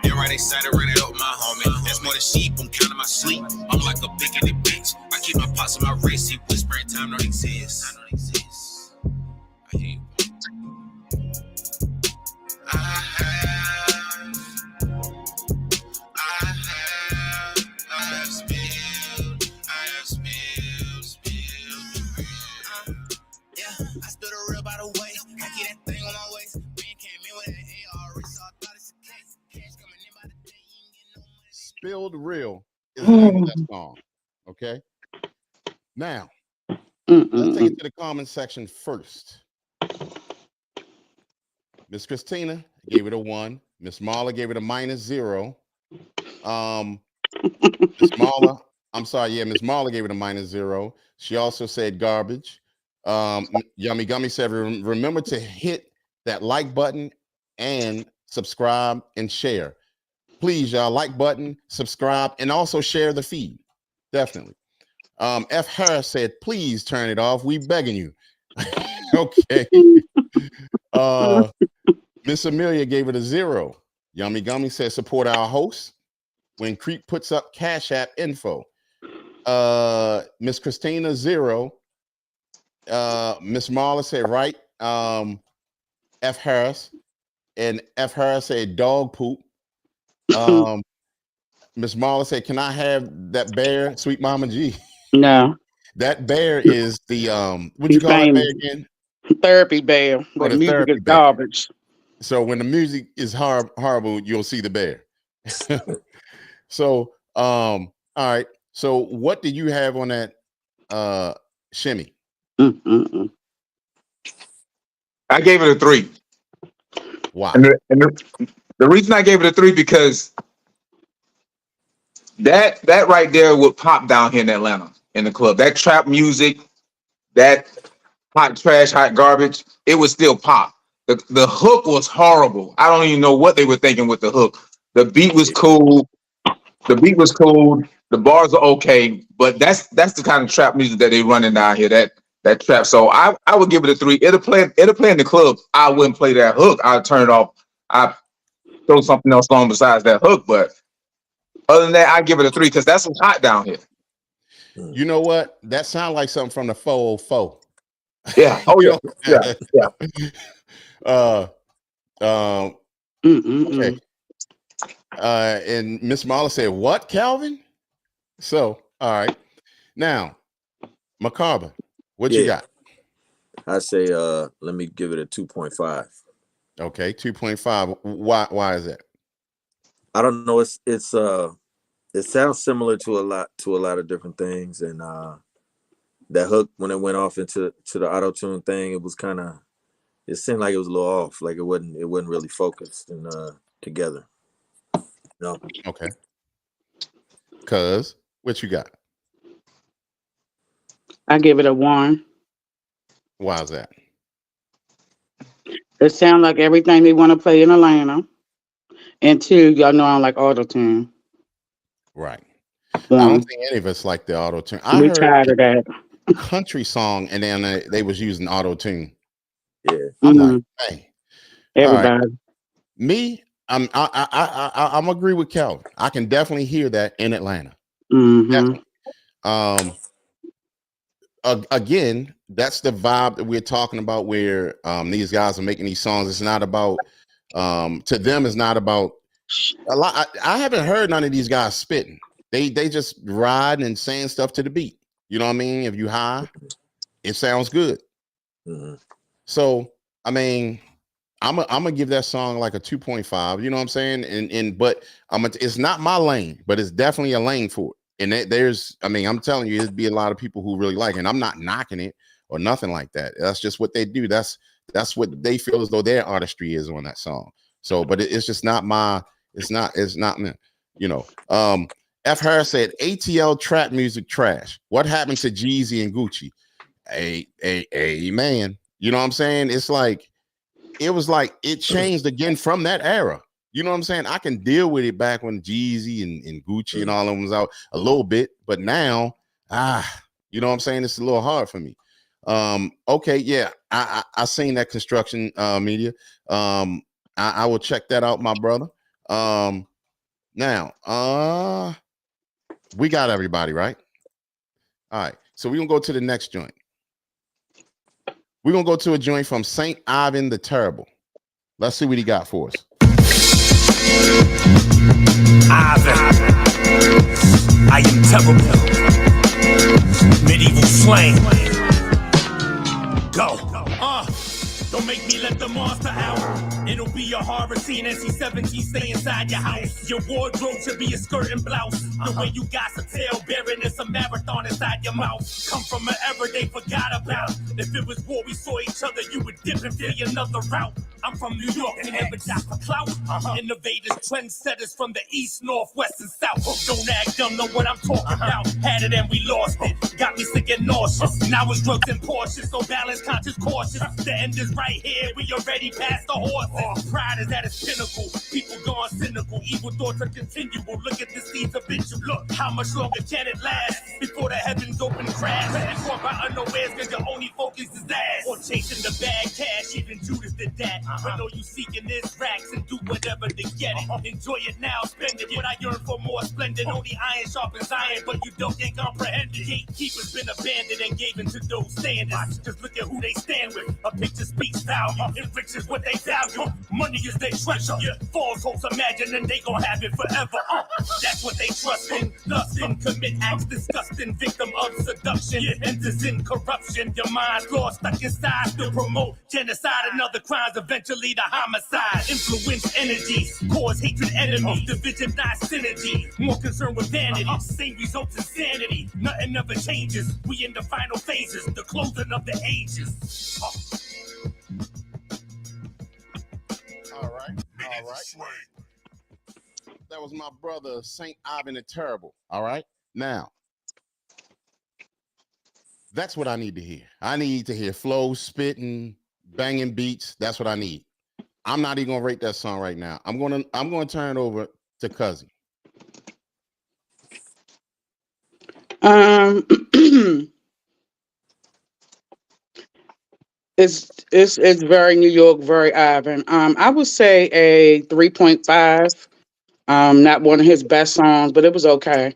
Then right excited, run it up my homie. That's more than sheep, I'm counting my sleep. I'm like a big in the bitch. I keep my pots in my race, he whispering time don't exist. Time don't exist. I hear you. I have spilled. Yeah, I stood a real by the way. I get that thing on my waist. Ben came in with an AR, so I thought it's a case. Cash coming in by the day, you ain't getting no money. Spilled Real is the name of that song. Okay. Now, let's take it to the comment section first. Miss Christina gave it a 1. Miss Marla gave it a -0. Miss Marla, I'm sorry, yeah, Miss Marla gave it a -0. She also said garbage. Yummy Gummy said, remember to hit that like button and subscribe and share. Please, y'all, like button, subscribe, and also share the feed. Definitely. F. Harris said, please turn it off. We begging you. Okay. Miss Amelia gave it a 0. Yummy Gummy said, support our host when Creep puts up Cash App info. Miss Christina, 0. Miss Marla said, right. F. Harris. And F. Harris said, dog poop. Miss Marla said, can I have that bear, Sweet Mama G? No. That bear is the, what you call that bear again? Therapy bear. But the music is garbage. So when the music is horrible, you'll see the bear. So, all right. So what did you have on that shimmy? I gave it a 3. Wow. And the reason I gave it a 3 because that right there would pop down here in Atlanta in the club. That trap music, that hot trash, hot garbage, it would still pop. The hook was horrible. I don't even know what they were thinking with the hook. The beat was cool. The bars are okay, but that's the kind of trap music that they running down here. That trap. So I would give it a 3. It'll play in the club. I wouldn't play that hook. I'd turn it off. I throw something else on besides that hook. But other than that, I give it a 3 because that's what's hot down here. You know what? That sounds like something from the 404. Yeah. Oh yeah. Yeah. Okay. And Miss Marla said, what, Calvin? So, all right. Now, Macabre, what you got? I say let me give it a 2.5. Okay, 2.5. Why is that? I don't know. It sounds similar to a lot of different things, and that hook when it went off into the auto-tune thing, it seemed like it was a little off, like it wasn't really focused and together. No. Okay. Cuz, what you got? I give it a 1. Why is that? It sounds like everything they want to play in Atlanta. And 2, y'all know I don't like auto-tune. Right. 1. I don't think any of us like the auto-tune. We tired of that. Country song, and then they was using auto-tune. Yeah. I'm like, hey. Everybody. Right. Me, I'm agree with Calvin. I can definitely hear that in Atlanta. Definitely. Again, that's the vibe that we're talking about where these guys are making these songs. It's not about to them, it's not about a lot. I haven't heard none of these guys spitting. They just riding and saying stuff to the beat. You know what I mean? If you high, it sounds good. So I mean, I'm gonna give that song like a 2.5. You know what I'm saying? But it's not my lane, but it's definitely a lane for it. And I'm telling you, there'd be a lot of people who really like it. And I'm not knocking it or nothing like that. That's just what they do. That's what they feel as though their artistry is on that song. So, but it's just not my. It's not. You know. F. Harris said ATL trap music trash. What happened to Jeezy and Gucci? A man. You know what I'm saying? It's like it was like it changed again from that era. You know what I'm saying? I can deal with it back when Jeezy and Gucci and all of them was out a little bit, but now, you know what I'm saying? It's a little hard for me. Okay, yeah, I seen that construction media. I will check that out, my brother. Now, we got everybody, right? All right, so we're gonna go to the next joint. We're gonna go to a joint from Saint Ivan the Terrible. Let's see what he got for us. Ivan, I am terrible. Medieval slang. Go. Don't make me let the monster out. It'll be a horror scene. NC-17 stay inside your house. Your wardrobe should be a skirt and blouse. The way you got some tail bearing is a marathon inside your mouth. Come from an era they forgot about. If it was war we saw each other, you would dip and flee another route. I'm from New York and never die for clout. Innovators, trendsetters from the east, north, west, and south. Don't act dumb, know what I'm talking about. Had it and we lost it. Got me sick and nauseous. Now it's drugs and Porsches, so balance, conscious, cautious. The end is right here, we already passed the horses. Pride is at its pinnacle. People gone cynical. Evil thoughts are continual. Look at the seeds of it. Look, how much longer can it last before the heavens open crash? And caught by unawares because your only focus is ass. Or chasing the bad cash, even Judas did that. But know you seeking this racks and do whatever to get it. Enjoy it now, spend it. But I yearn for more splendid. Only iron sharpens iron, but you don't get comprehended. Gatekeepers been abandoned and given to those standards. Just look at who they stand with. A picture speaks value. Enriches what they value. Money is their treasure. False hopes imagine and they gon' have it forever. That's what they trust in. Lustin', commit acts disgusting. Victim of seduction. Enters in corruption. Your mind's lost, stuck inside. Still promote genocide and other crimes. Eventually the homicide. Influence energies. Cause hatred enemies. Division, not synergy. More concerned with vanity. Same results insanity. Nothing ever changes. We in the final phases. The closing of the ages. All right. That was my brother, Saint Ivan the Terrible. All right. Now, that's what I need to hear. I need to hear flow, spitting, banging beats. That's what I need. I'm not even gonna rate that song right now. I'm gonna turn it over to Cousin. It's very New York, very Ivan. I would say a 3.5. Not one of his best songs, but it was okay.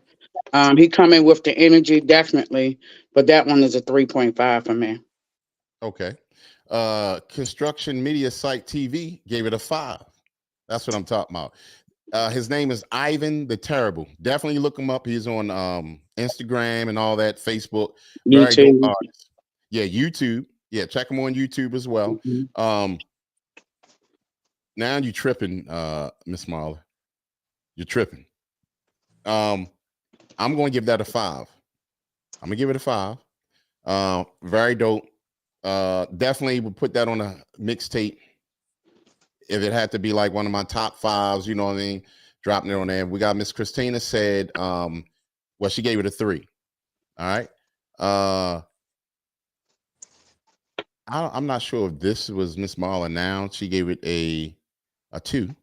He come in with the energy, definitely, but that one is a 3.5 for me. Okay. Construction Media Site TV gave it a 5. That's what I'm talking about. His name is Ivan the Terrible. Definitely look him up. He's on Instagram and all that, Facebook. Very dope artist. Yeah, YouTube. Yeah, check him on YouTube as well. Now you tripping, Miss Marla. You're tripping. I'm going to give that a 5. I'm going to give it a 5. Very dope. Definitely would put that on a mixtape. If it had to be like one of my top 5s, you know what I mean? Dropping it on there. We got Miss Christina said, well, she gave it a 3. All right. I'm not sure if this was Miss Marla now. She gave it a 2.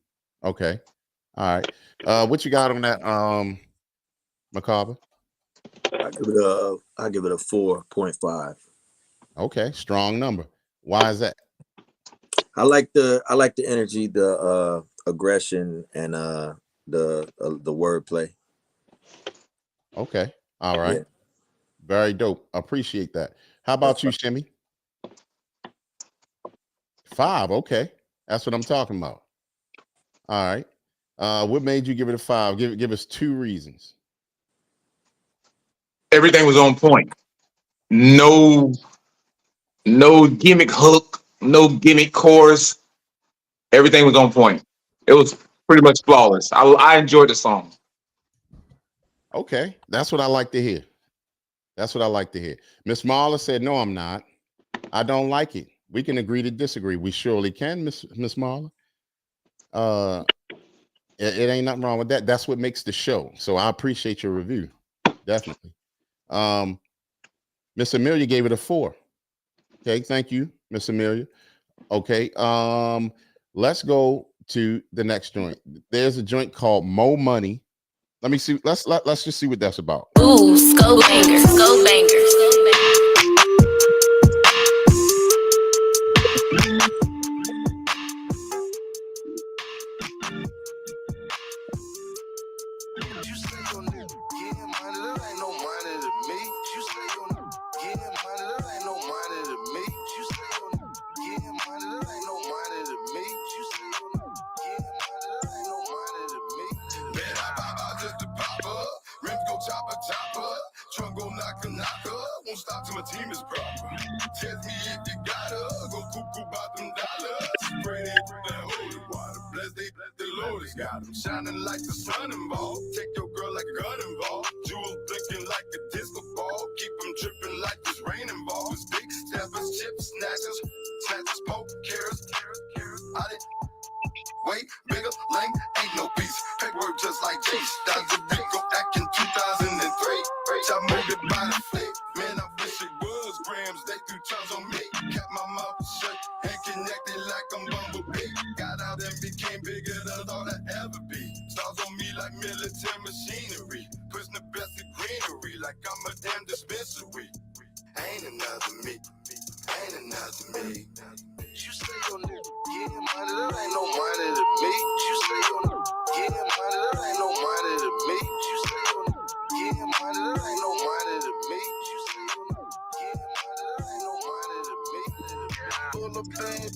Okay. All right. What you got on that, Macabre? I give it a 4.5. Okay, strong number. Why is that? I like the energy, the aggression, and the wordplay. Okay. All right. Yeah. Very dope. Appreciate that. How about you, Shimmy? 5. Okay. That's what I'm talking about. All right. What made you give it a 5? Give us 2 reasons. Everything was on point. No gimmick hook, no gimmick chorus. Everything was on point. It was pretty much flawless. I enjoyed the song. Okay. That's what I like to hear. Miss Marla said, no, I'm not. I don't like it. We can agree to disagree. We surely can, Miss Marla. It ain't nothing wrong with that. That's what makes the show. So I appreciate your review. Definitely. Miss Amelia gave it a 4. Okay, thank you, Miss Amelia. Okay, let's go to the next joint. There's a joint called Mo Money. Let me see. Let's just see what that's about. Ooh, Skull Banger, Skull Banger, Skull Banger. You say your nigga getting money, that ain't no money to me. You say your nigga getting money, that ain't no money to me. You say your nigga getting money, that ain't no money to me. You say your nigga getting money, that ain't no money to me. Man, I pop out just to pop up. Rims go chopper, chopper. Trunk go knocker, knocker. Won't stop till my team is proper. Test me if you got her. Go cuckoo about them dollars. Spray that holy water. Bless the Lord has got them. Shining like the sun involved. Take your girl like a gun involved. Jewels blinking like a disco ball. Keep them dripping like this rain involved. Stick, steppers, chips, snatchers. Snatchers, poke, carrots. I did. Wait, bigger, lame, ain't no peace. Paperwork just like Chase. Dodger Rico back in 2003. I moved it by the flick. Man, I wish it was grams. They threw chunks on me. Kept my mouth shut and connected like I'm Bumblebee. Got out and became bigger than I thought I'd ever be. Stars on me like military machinery. Pushing the best of greenery like I'm a damn dispensary. Ain't another me. Ain't another me. You say your nigga getting money, that ain't no money to me. You say your nigga getting money, that ain't no money to me. You say your nigga getting money, that ain't no money to me. You say your nigga getting money, that ain't no money to me. Full of pain,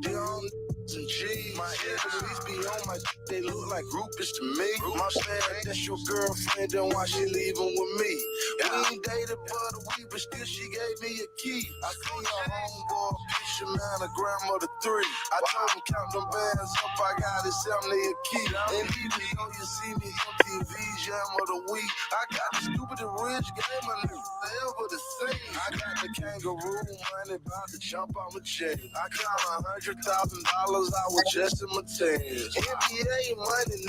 young and G. My enemies be on my they look like groupies to me. My sad, that's your girlfriend, then why she leaving with me? We ain't dated but a week, but still she gave me a key. I seen your homeboy, picture man, a grandmother 3. I told him count them bands up, I got it, 70 a key. And even though you see me on TV, jam of the week, I got the stupid and rich game, my nigga, forever the same. I got the kangaroo money, about to jump on my chain. I count $100,000, I was just in my teens. NBA money,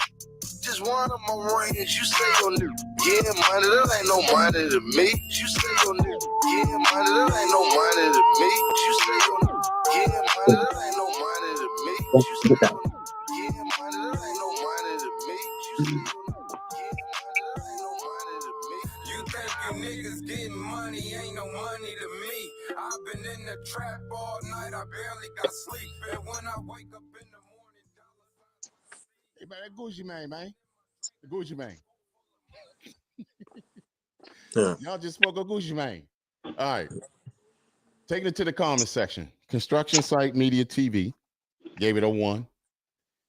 just one of my rings. You say your nigga getting money, that ain't no money to me. You say your nigga getting money, that ain't no money to me. You say your nigga getting money, that ain't no money to me. You say your nigga getting money, that ain't no money to me. You say your nigga getting money, that ain't no money to me. You think you niggas getting money ain't no money to me. I've been in the trap all night, I barely got sleep. And when I wake up in the morning, Hey man, that Gucci man. The Gucci man. Yeah. Y'all just spoke of Gucci man. All right. Taking it to the comment section. Construction Site Media TV gave it a 1.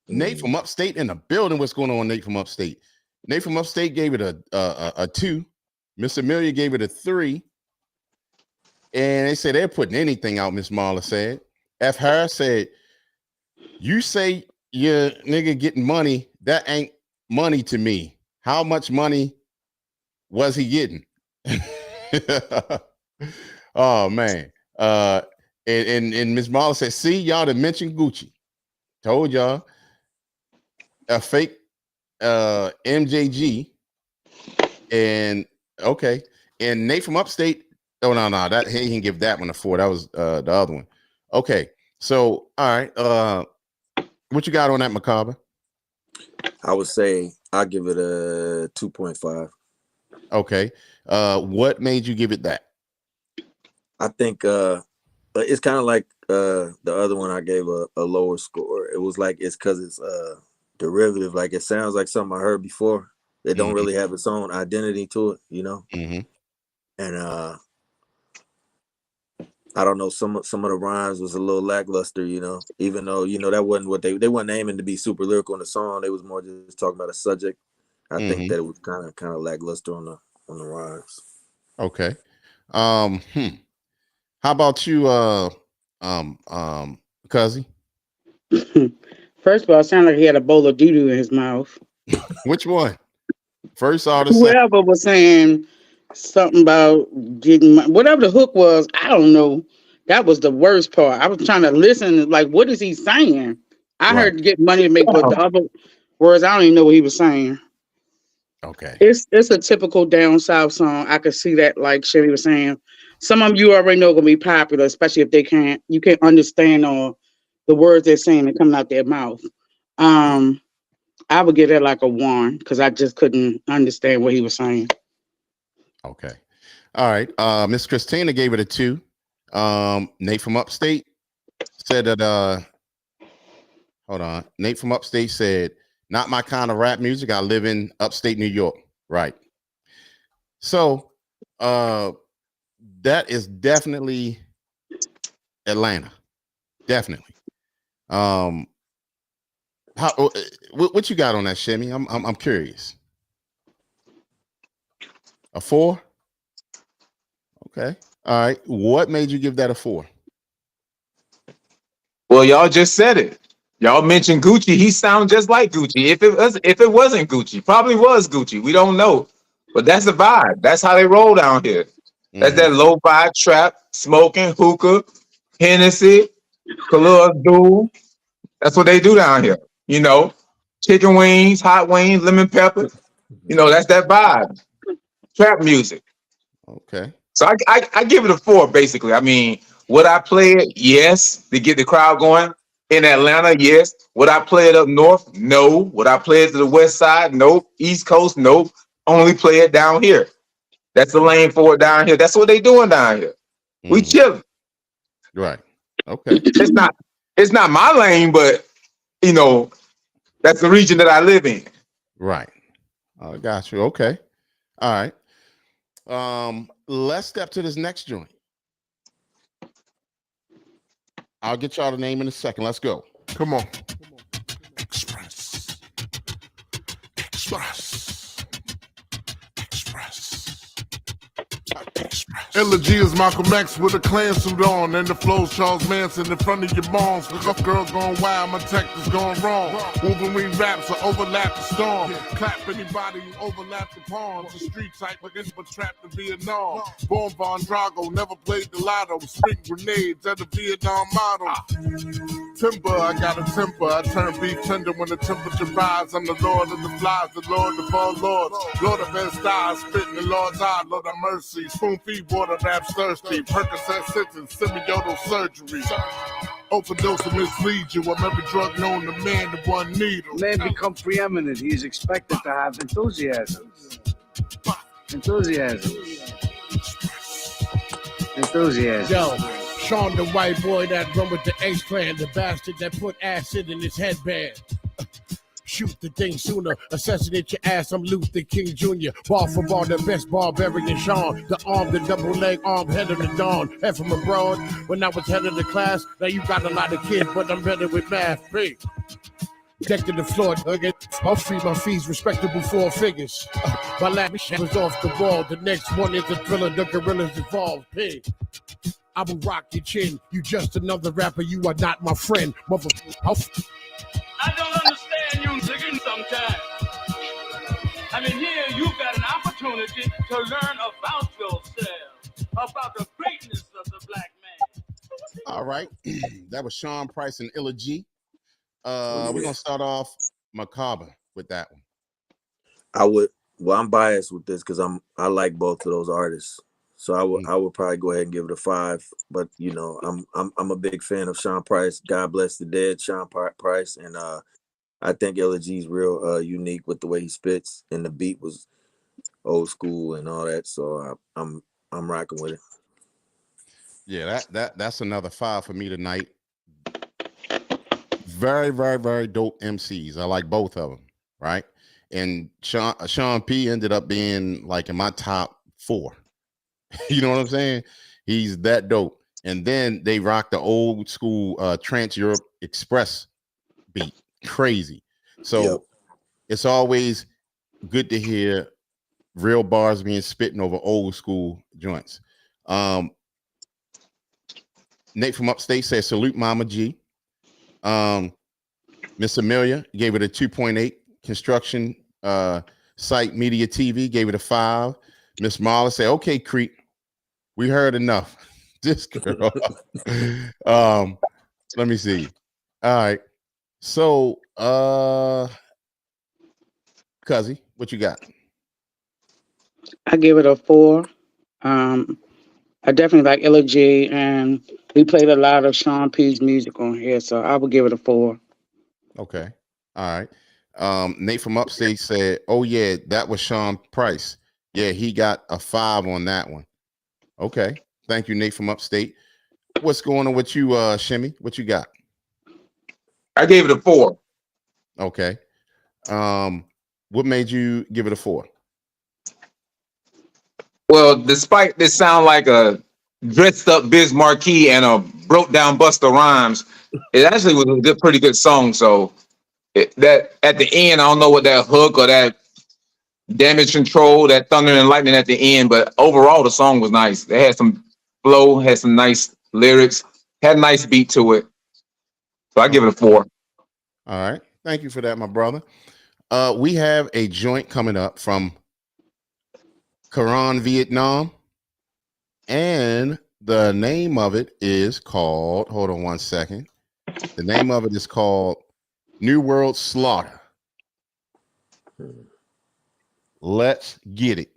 Nate from Upstate in the building. What's going on, Nate from Upstate? Nate from Upstate gave it a 2. Miss Amelia gave it a 3. And they said they're putting anything out, Miss Marla said. F. Harris said, you say your nigga getting money, that ain't money to me. How much money was he getting? Oh man. And Miss Marla said, see, y'all done mentioned Gucci. Told y'all. A fake MJG. And okay. And Nate from Upstate. Oh no, that he didn't give that one a 4. That was the other one. Okay. So all right. What you got on that, Macabre? I would say I'll give it a 2.5. Okay. What made you give it that? I think it's kind of like the other one I gave a lower score. It was like it's because it's derivative. Like it sounds like something I heard before. It don't really have its own identity to it, you know. And I don't know, some of the rhymes was a little lackluster, you know. Even though that wasn't what they weren't aiming to be super lyrical in the song. They was more just talking about a subject. I think that it was kind of lackluster on the rhymes. Okay. How about you, Cuzzy? First of all, it sounded like he had a bowl of doo-doo in his mouth. Which one? First or the Whoever was saying something about getting money, whatever the hook was, I don't know. That was the worst part. I was trying to listen, like, what is he saying? I Right. heard get money to make, but the other words, I don't even know what he was saying. Okay. It's a typical down south song. I could see that, like Sherry was saying. Some of them you already know gonna be popular, especially if you can't understand all the words they're saying and coming out their mouth. I would give that like a 1 because I just couldn't understand what he was saying. Okay. All right. Miss Christina gave it a 2. Nate from Upstate said that hold on. Nate from Upstate said, not my kind of rap music. I live in upstate New York. Right. So that is definitely Atlanta. Definitely. What you got on that, Shimmy? I'm curious. A 4? Okay. All right. What made you give that a 4? Well, y'all just said it. Y'all mentioned Gucci. He sounds just like Gucci. If it wasn't Gucci, probably was Gucci. We don't know, but that's the vibe. That's how they roll down here. That's that lo-fi trap, smoking hookah, Hennessy, Kalua Abdul. That's what they do down here. You know, chicken wings, hot wings, lemon pepper. You know, that's that vibe. Trap music. Okay. So I give it a 4, basically. I mean, would I play it? Yes, to get the crowd going. In Atlanta, yes. Would I play it up north? No. Would I play it to the west side? Nope. East Coast? Nope. Only play it down here. That's the lane for it down here. That's what they doing down here. We chilling. Right. Okay. It's not my lane, but you know, that's the region that I live in. Right. I got you. Okay. All right. Let's step to this next joint. I'll get y'all the name in a second. Let's go. Come on. Express. Express. Express. Elegy is Malcolm X with a clan suit on, and the flow's Charles Manson in front of your bones. Girls going wild, my tech is going wrong. Wolverine raps will overlap the storm. Clap anybody who overlap the pawns. The street type against but trapped in Vietnam. Born Von Drago, never played the lotto. Spring grenades at the Vietnam model. Timber, I got a temper. I turn beef tender when the temperature rise. I'm the Lord of the flies, the Lord of all lords. Lord of best eyes, spitting the Lord's eye, Lord of mercy. Spoon feed water, raps thirsty. Percocet sentence, semiotal surgery. Overdose and mislead you. I'm every drug known to man to one needle. Man becomes preeminent. He's expected to have enthusiasm. Enthusiasm. Yo, Sean the white boy that run with the Ace Clan, the bastard that put acid in his headband. Shoot the thing sooner, assassinate your ass, I'm Luther King Jr. Ball for ball, the best barbarian Sean. The arm, the double leg, arm, head of the dawn. Head from abroad, when I was head of the class. Now you got a lot of kids, but I'm better with math. Big. Deck to the floor, I'll free my fees, respectable 4 figures. My last was off the wall, the next one is a thriller, the gorillas involved. Pig. I will rock your chin, you just another rapper, you are not my friend. Motherfucker. I don't understand you niggas sometimes. I mean, here you've got an opportunity to learn about yourself, about the greatness of the black man. All right. That was Sean Price and Illa G. We're going to start off Macabre with that one. I'm biased with this because I like both of those artists. So I would probably go ahead and give it a 5. But you know, I'm a big fan of Sean Price. God bless the dead, Sean Price, and I think Illa G's real unique with the way he spits, and the beat was old school and all that. So I'm rocking with it. Yeah, that's another 5 for me tonight. Very, very, very dope MCs. I like both of them, right? And Sean P ended up being like in my top 4. You know what I'm saying? He's that dope. And then they rock the old school Trans Europe Express beat. Crazy. So It's always good to hear real bars being spitting over old school joints. Nate from Upstate says, salute Mama G. Miss Amelia gave it a 2.8. Construction Site Media TV gave it a 5. Miss Marla said, okay, Creep, we heard enough. This girl. um, let me see. All right. So, Cuzzy, what you got? I give it a 4. Um, I definitely like Ella G, and we played a lot of Sean P's music on here, so I would give it a 4. Okay. All right. Nate from Upstate said, "Oh yeah, that was Sean Price. Yeah, he got a 5 on that one." Okay. Thank you, Nate from Upstate. What's going on with you, Shimmy? What you got? I gave it a 4. Okay. What made you give it a 4? Well, despite this sound like a dressed up Biz Marquee and a broke down Busta Rhymes, it actually was a pretty good song. So that at the end, I don't know what that hook or that damage control, that thunder and lightning at the end, but overall the song was nice. It had some flow, had some nice lyrics, had a nice beat to it. So I give it a 4. All right. Thank you for that, my brother. We have a joint coming up from Quran, Vietnam, and the name of it is called, hold on one second. The name of it is called New World Slaughter. Let's get it.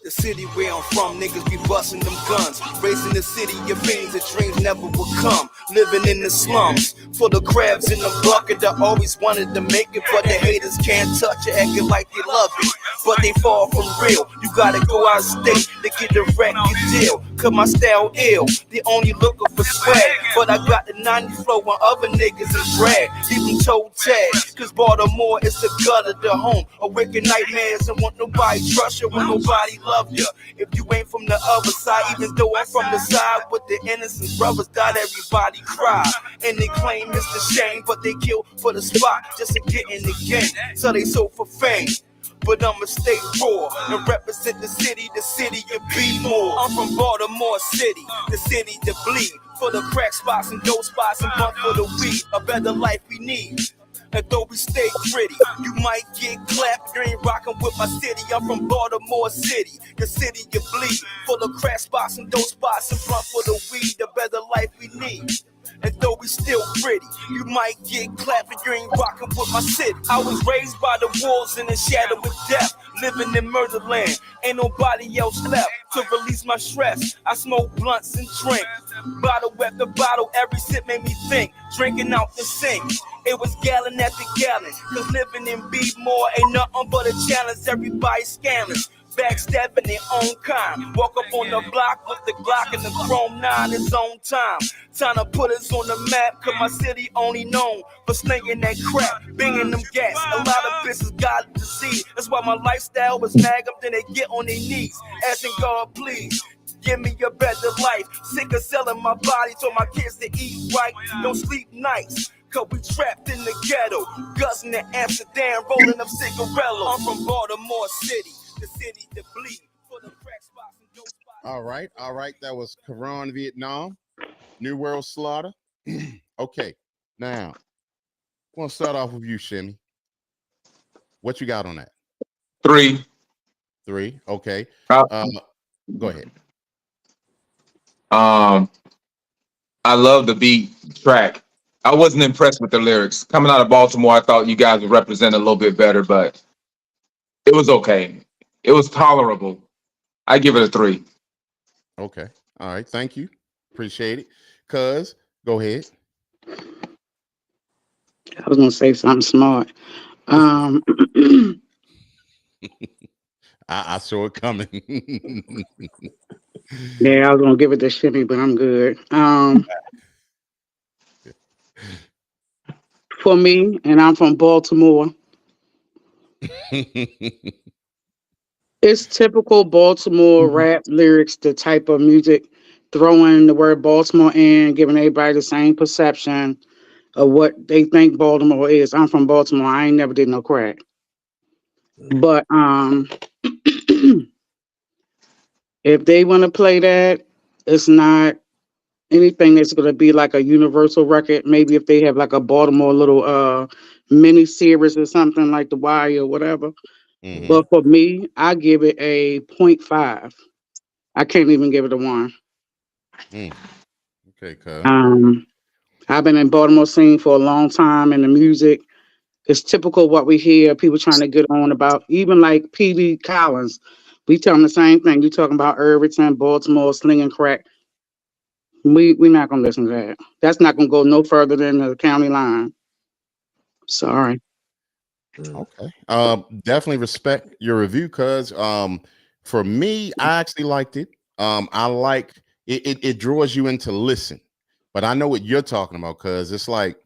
The city where I'm from, niggas be busting them guns. Raising the city, your fiends and dreams never will come. Living in the slums, full of crabs in the bucket. I always wanted to make it, but the haters can't touch it, acting like they love it. But they fall from real. You gotta go out of state to get the record deal. Cause my style ill, they only looking for swag. But I got the 90 flow on other niggas and drag. Even toe tag, cause Baltimore is the gutter, the home of wicked nightmares. And want nobody trust you when nobody love you. If you ain't from the other side, even though I'm from the side with the innocent brothers died, everybody cry. And they claim it's the shame, but they kill for the spot just to get in the game. So they sold for fame. But I'ma stay raw and represent the city you be more. I'm from Baltimore City, the city that bleed. For the crack spots and dope spots and bump for the weed. A better life we need. And though we stay gritty, you might get clapped. You ain't rockin' with my city. I'm from Baltimore City, the city you bleed. Full of crack spots and dope spots and blunt for the weed. A better life we need. And though we still gritty, you might get clapped if you ain't rockin' with my city. I was raised by the wolves in the shadow of death, living in murderland. Ain't nobody else left to release my stress. I smoke blunts and drink, bottle after bottle. Every sip made me think, drinking out the sink. It was gallon after gallon, cause living in Beatmore ain't nothing but a challenge. Everybody scamming, backstabbing their own kind. Walk up on the block with the Glock and the Chrome 9 is on time. Time to put us on the map, cause my city only known for slinging that crap, banging them gas. A lot of bitches got a disease. That's why my lifestyle was mag up, then they get on their knees, asking God, please give me a better life. Sick of selling my body, told my kids to eat right, don't sleep nights. Cause we trapped in the ghetto, guzzling in Amsterdam, rolling up cigarillos. I'm from Baltimore City, the city that bleed. For the crack spots and dope spots. All right. That was Quran, Vietnam, New World Slaughter. Okay, now I'm gonna start off with you, Shimmy. What you got on that? 3. 3. Okay. Go ahead. I love the beat track. I wasn't impressed with the lyrics. Coming out of Baltimore, I thought you guys would represent a little bit better, but it was okay. It was tolerable. I give it a 3. Okay. All right. Thank you. Appreciate it. Cuz, go ahead. I was gonna say something smart. I saw it coming. Yeah, I was gonna give it to Shimmy, but I'm good. For me, and I'm from Baltimore, it's typical Baltimore rap lyrics, the type of music, throwing the word Baltimore in, giving everybody the same perception of what they think Baltimore is. I'm from Baltimore. I ain't never did no crack. But If they want to play that, it's not anything that's going to be like a universal record. Maybe if they have like a Baltimore little mini series or something like The Wire or whatever. Mm-hmm. But for me, I give it a 0.5. I can't even give it a 1. Okay, cuz. I've been in Baltimore scene for a long time, and the music is typical what we hear people trying to get on about. Even like P.D. Collins, we tell them the same thing. You talking about Irvington, Baltimore, slinging crack. We're not gonna listen to that. That's not gonna go no further than the county line. Sorry. Okay. Definitely respect your review, cuz for me, I actually liked it. I like it draws you into listen. But I know what you're talking about, cuz it's like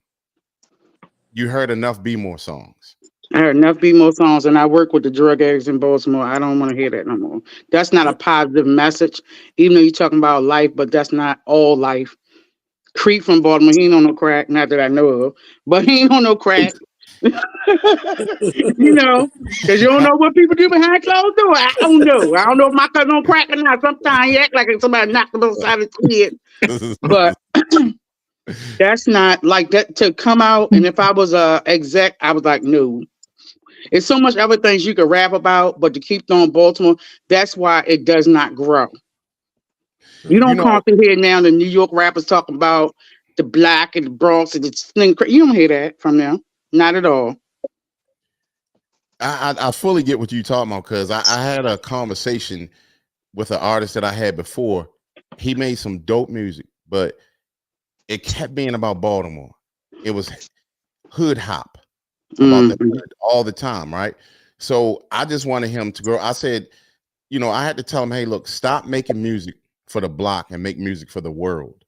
you heard enough Be More songs. I heard enough Be More songs, and I work with the drug addicts in Baltimore. I don't want to hear that no more. That's not a positive message, even though you're talking about life, but that's not all life. Creep from Baltimore, he ain't on no crack, not that I know of, but he ain't on no crack. You know, because you don't know what people do behind closed doors. I don't know. I don't know if my cousin on crack or not. Sometimes he act like somebody knocked him upside his head. But that's not like that to come out. And if I was a exec, I was like, no. It's so much other things you could rap about, but to keep throwing Baltimore, that's why it does not grow. You don't constantly hear now the New York rappers talking about the black and the Bronx and the sling. You don't hear that from them. Not at all. I fully get what you're talking about, because I had a conversation with an artist that I had before. He made some dope music, but it kept being about Baltimore. It was hood hop about the hood all the time, right? So I just wanted him to grow. I said, I had to tell him, hey, look, stop making music for the block and make music for the world.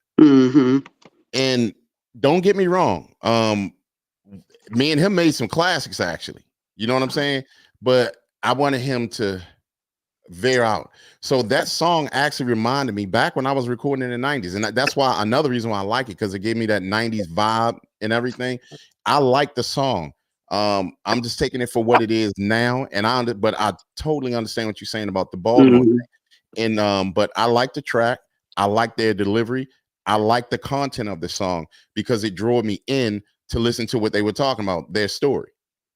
And don't get me wrong, me and him made some classics, actually. You know what I'm saying? But I wanted him to veer out. So that song actually reminded me back when I was recording in the 90s. And that's why another reason why I like it, because it gave me that 90s vibe and everything. I like the song. I'm just taking it for what it is now. But I totally understand what you're saying about the Baltimore thing. And but I like the track. I like their delivery. I like the content of the song because it drew me in to listen to what they were talking about, their story.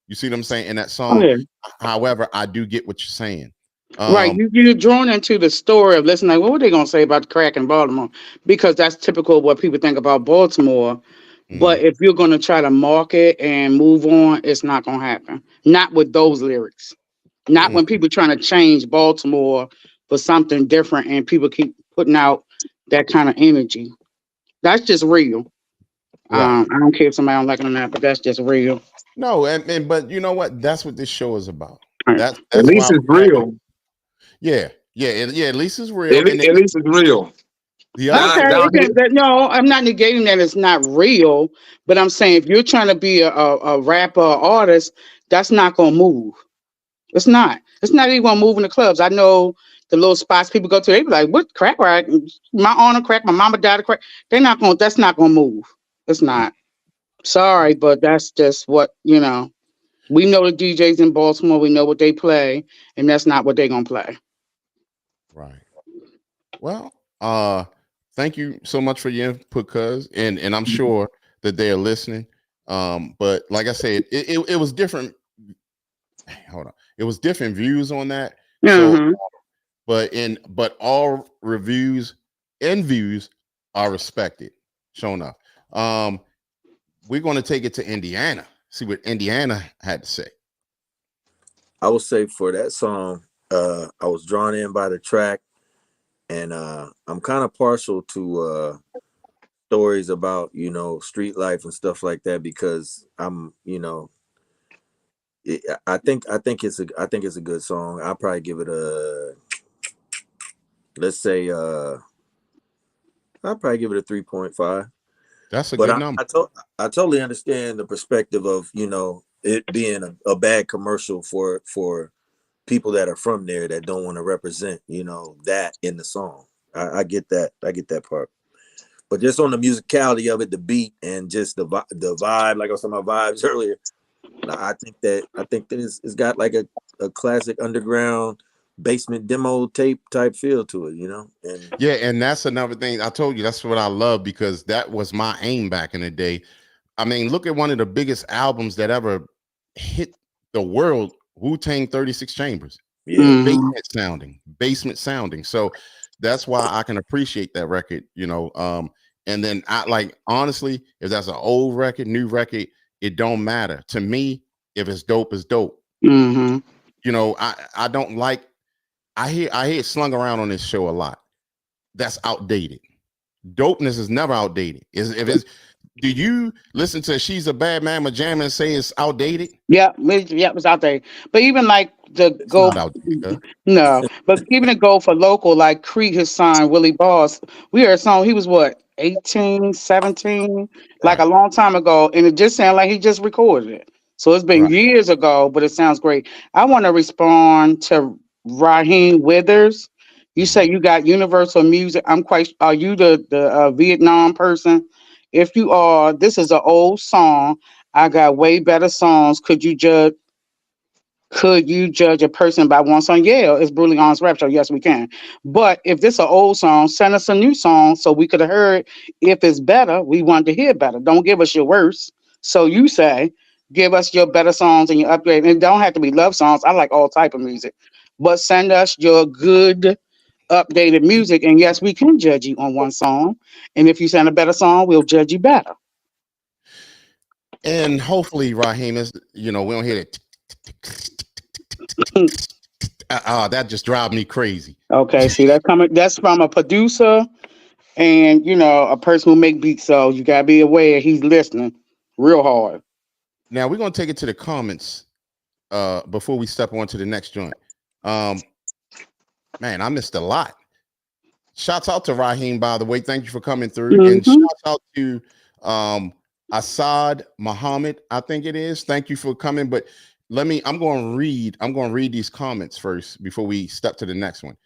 You see what I'm saying in that song? However, I do get what you're saying. Right, you're drawn into the story of listening. Like, what were they gonna say about the crack in Baltimore? Because that's typical of what people think about Baltimore. But if you're gonna try to market and move on, it's not gonna happen. Not with those lyrics. Not when people trying to change Baltimore for something different, and people keep putting out that kind of energy. That's just real. Right. I don't care if somebody don't like it or not, but that's just real. No, but you know what? That's what this show is about. That's at why least it's real. Yeah. At least it's real. At least it's real. No, I'm not negating that it's not real, but I'm saying if you're trying to be a rapper or artist, that's not gonna move. It's not. It's not even gonna move in the clubs. I know the little spots people go to, they be like, what crack, right? My aunt on crack, my mama died of crack. That's not gonna move. It's not. Sorry, but that's just what, we know the DJs in Baltimore, we know what they play, and that's not what they're gonna play. Right. Well, thank you so much for your input, cuz, and I'm sure that they are listening. But like I said, it was different. Hold on, it was different views on that. So, but all reviews and views are respected. Sure enough. We're going to take it to Indiana. See what Indiana had to say. I would say for that song, I was drawn in by the track, and I'm kind of partial to stories about street life and stuff like that because I'm I think it's a good song. I'll probably give it a, let's say I'll probably give it a 3.5. That's a good number. I totally understand the perspective of it being a bad commercial for people that are from there that don't want to represent that in the song. I get that. I get that part. But just on the musicality of it, the beat and just the vibe, like I was talking about vibes earlier, I think that it's got like a classic underground basement demo tape type feel to it, you know. And Yeah, and that's another thing I told you. That's what I love because that was my aim back in the day. I mean, look at one of the biggest albums that ever hit the world, Wu-Tang 36 Chambers. yeah, Basement sounding. So that's why I can appreciate that record, you know. And then I like honestly, if that's an old record, new record, it don't matter. To me, if it's dope, it's dope. Mm-hmm. You know, I don't like I hear it slung around on this show a lot. That's outdated. Dopeness is never outdated. Do you listen to She's a Bad Mama Jam and say it's outdated? Yeah, it was out there. But even like the It's go, not outdated. Huh? no, but even to go for local, like Creed, his son, Willie Boss, we heard a song, he was what, 18, 17, like Right, a long time ago. And it just sounded like he just recorded it. So it's been right. years ago, but it sounds great. I want to respond to Raheem Withers. You say Mhm. you got Universal Music. Are you the Vietnam person? If you are, this is an old song. I got way better songs. Could you judge a person by one song? Yeah, it's Brutally Honest Rap Show. Yes, we can. But if this an old song, send us a new song so we could have heard. If it's better, we want to hear better. Don't give us your worst. So you say, give us your better songs and your upgrade. And it don't have to be love songs. I like all type of music. But send us your good updated music. And yes, we can judge you on one song. And if you send a better song, we'll judge you better. And hopefully, Raheem is, you know, we don't hear it. That just drives me crazy. Okay, see that's from a producer and a person who make beats, so you gotta be aware he's listening real hard. Now we're gonna take it to the comments before we step on to the next joint. Man, I missed a lot. Shouts out to Raheem, by the way. Thank you for coming through. And Mm-hmm. shouts out to Assad Muhammad, I think it is. Thank you for coming. But I'm gonna read these comments first before we step to the next one.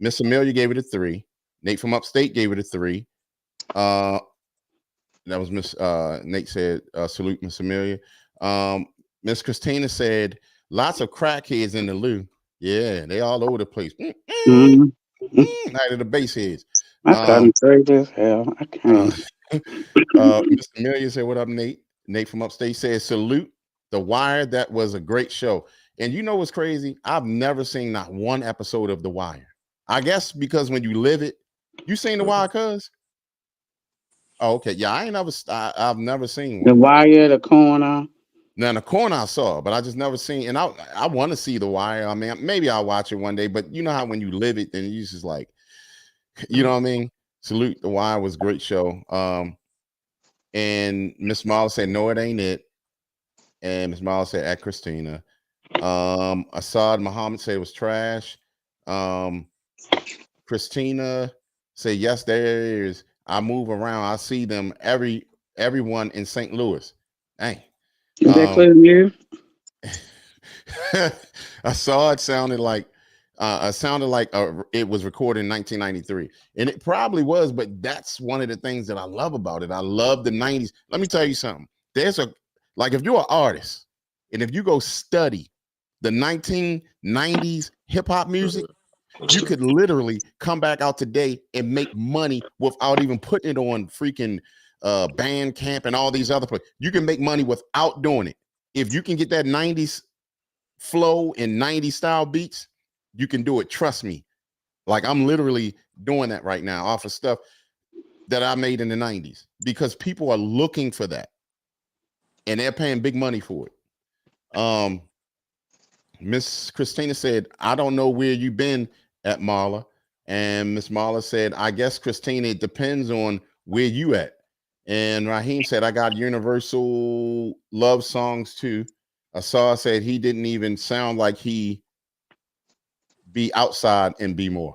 Miss Amelia gave it a 3. Nate from Upstate gave it a 3. That was Miss Nate said, salute Miss Amelia. Miss Christina said, lots of crackheads in the loo. Yeah, they all over the place. Mm-hmm. Night of the bass heads. I couldn't say this hell. I can't. Miss Amelia said, what up, Nate? Nate from Upstate said, salute The Wire. That was a great show. And you know what's crazy? I've never seen not one episode of The Wire. I guess because when you live it, you seen The Wire, cuz? Oh, okay. Yeah, I've never seen The one. Wire, The Corner. Now, The Corner I saw, but I just never seen. And I want to see The Wire. I mean, maybe I'll watch it one day. But you know how when you live it, then you just like, you know what I mean? Salute The Wire was a great show. And Miss Marla said, no, it ain't it. And Miss Marla said, at Christina. Assad Muhammad said it was trash. Christina said, yes, there is. I move around. I see them everyone in St. Louis. Dang. Is that clear to you? I saw it sounded like it was recorded in 1993, and it probably was. But that's one of the things that I love about it. I love the 90s. Let me tell you something. If you're an artist, and if you go study the 1990s hip hop music, you could literally come back out today and make money without even putting it on freaking Bandcamp and all these other places. You can make money without doing it. If you can get that 90s flow and 90s style beats, you can do it. Trust me. Like I'm literally doing that right now off of stuff that I made in the 90s because people are looking for that and they're paying big money for it. Miss Christina said, I don't know where you've been at, Marla. And Miss Marla said, I guess, Christina, it depends on where you at. And Raheem said, I got universal love songs too. Assad said he didn't even sound like he be outside and be more.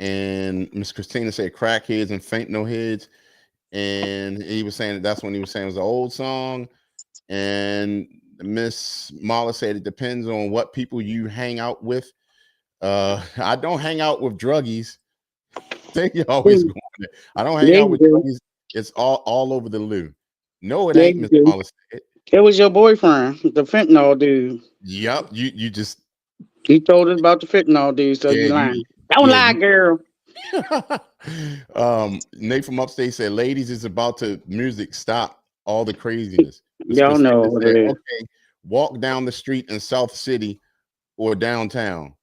And Miss Christina said crackheads and faint no heads. And he was saying that's when he was saying it was an old song. And Miss Marla said it depends on what people you hang out with. I don't hang out with druggies. They always going there. I don't hang out with druggies. It's all over the loo. No, it ain't, Miss Marla said. It was your boyfriend, the fentanyl dude. Yep, you just He told us about the fentanyl, dude. So you lying? Don't lie, girl. Nate from upstate said, "Ladies, it's about to music. Stop all the craziness." Y'all know what it is. Okay, walk down the street in South City or downtown.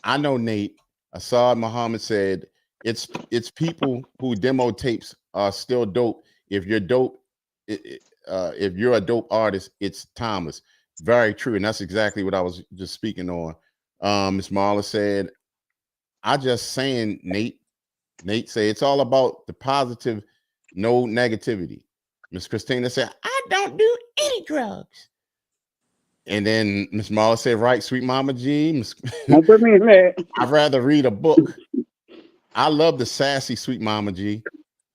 I know, Nate. Assad Muhammad said, "It's people who demo tapes are still dope. If you're dope, if you're a dope artist, it's timeless." Very true, and that's exactly what I was just speaking on. Miss Marla said, "I just saying, Nate." Nate said, "It's all about the positive, no negativity." Miss Christina said, "I don't do any drugs." And then Miss Marla said, "Right, sweet Mama G." Don't put me in that. I'd rather read a book. I love the sassy sweet Mama G.